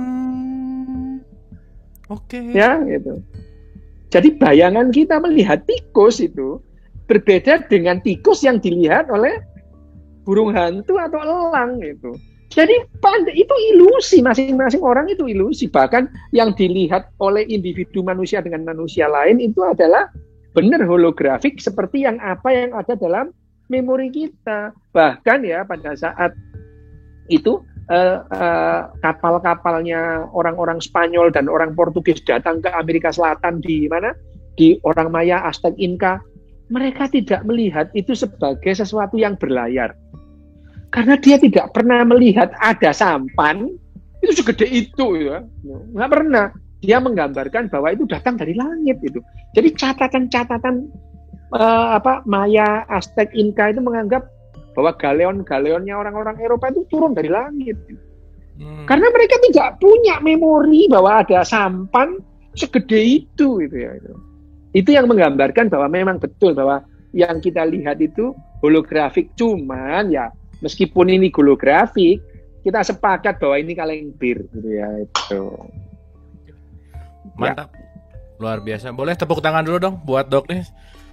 Oke. Ya, gitu. Jadi bayangan kita melihat tikus itu berbeda dengan tikus yang dilihat oleh burung hantu atau elang gitu. Jadi itu ilusi, masing-masing orang itu ilusi. Bahkan yang dilihat oleh individu manusia dengan manusia lain itu adalah benar holografik seperti yang ada dalam memori kita. Bahkan ya pada saat itu kapal-kapalnya orang-orang Spanyol dan orang Portugis datang ke Amerika Selatan di orang Maya, Aztec, Inca, mereka tidak melihat itu sebagai sesuatu yang berlayar. Karena dia tidak pernah melihat ada sampan itu segede itu ya. Nggak pernah. Dia menggambarkan bahwa itu datang dari langit itu. Jadi catatan-catatan Maya, Aztec, Inca itu menganggap bahwa galeon-galeonnya orang-orang Eropa itu turun dari langit. Karena mereka tidak punya memori bahwa ada sampan segede itu gitu ya. Itu yang menggambarkan bahwa memang betul bahwa yang kita lihat itu holografik, cuman ya meskipun ini holografik, kita sepakat bahwa ini kaleng bir gitu ya itu. Mantap. Luar biasa. Boleh tepuk tangan dulu dong buat Dok nih.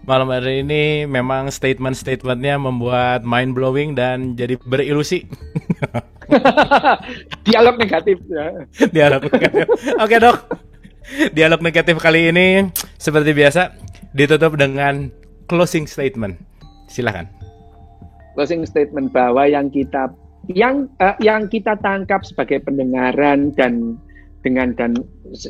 Malam hari ini memang statement-statementnya membuat mind blowing dan jadi berilusi. Dialog negatif ya. Dialog negatif. Oke Dok. Dialog negatif kali ini seperti biasa ditutup dengan closing statement. Silakan. closing statement bahwa yang kita tangkap sebagai pendengaran dan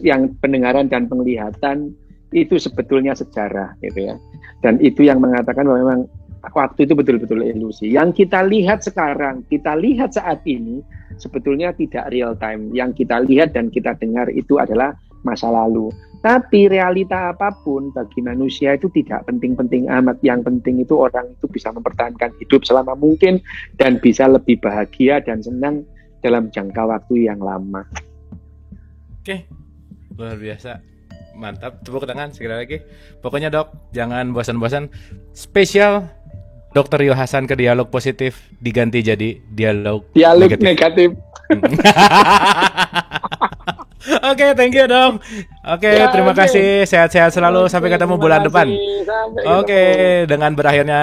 yang pendengaran dan penglihatan itu sebetulnya sejarah gitu ya. Dan itu yang mengatakan bahwa memang waktu itu betul-betul ilusi. Yang kita lihat sekarang, kita lihat saat ini sebetulnya tidak real time. Yang kita lihat dan kita dengar itu adalah masa lalu. Tapi realita apapun bagi manusia itu tidak penting-penting amat. Yang penting itu orang itu bisa mempertahankan hidup selama mungkin dan bisa lebih bahagia dan senang dalam jangka waktu yang lama. Oke, luar biasa. Mantap, tepuk tangan sekali lagi. Pokoknya Dok, jangan bosan-bosan. Spesial Dr. Rio Hasan ke dialog positif diganti jadi dialog negatif. Oke, thank you Dok. Oke, terima kasih. Sehat-sehat selalu. Sampai ketemu bulan depan. Oke, dengan berakhirnya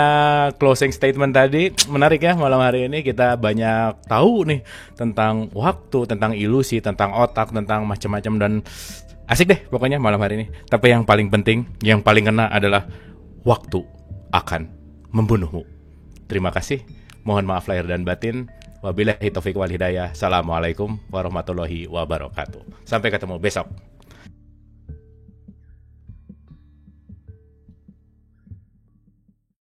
closing statement tadi, menarik ya malam hari ini kita banyak tahu nih tentang waktu, tentang ilusi, tentang otak, tentang macam-macam dan asik deh pokoknya malam hari ini. Tapi yang paling penting, yang paling kena adalah waktu akan membunuhmu. Terima kasih. Mohon maaf lahir dan batin. Wabillahi taufiq wal hidayah. Assalamualaikum warahmatullahi wabarakatuh. Sampai ketemu besok.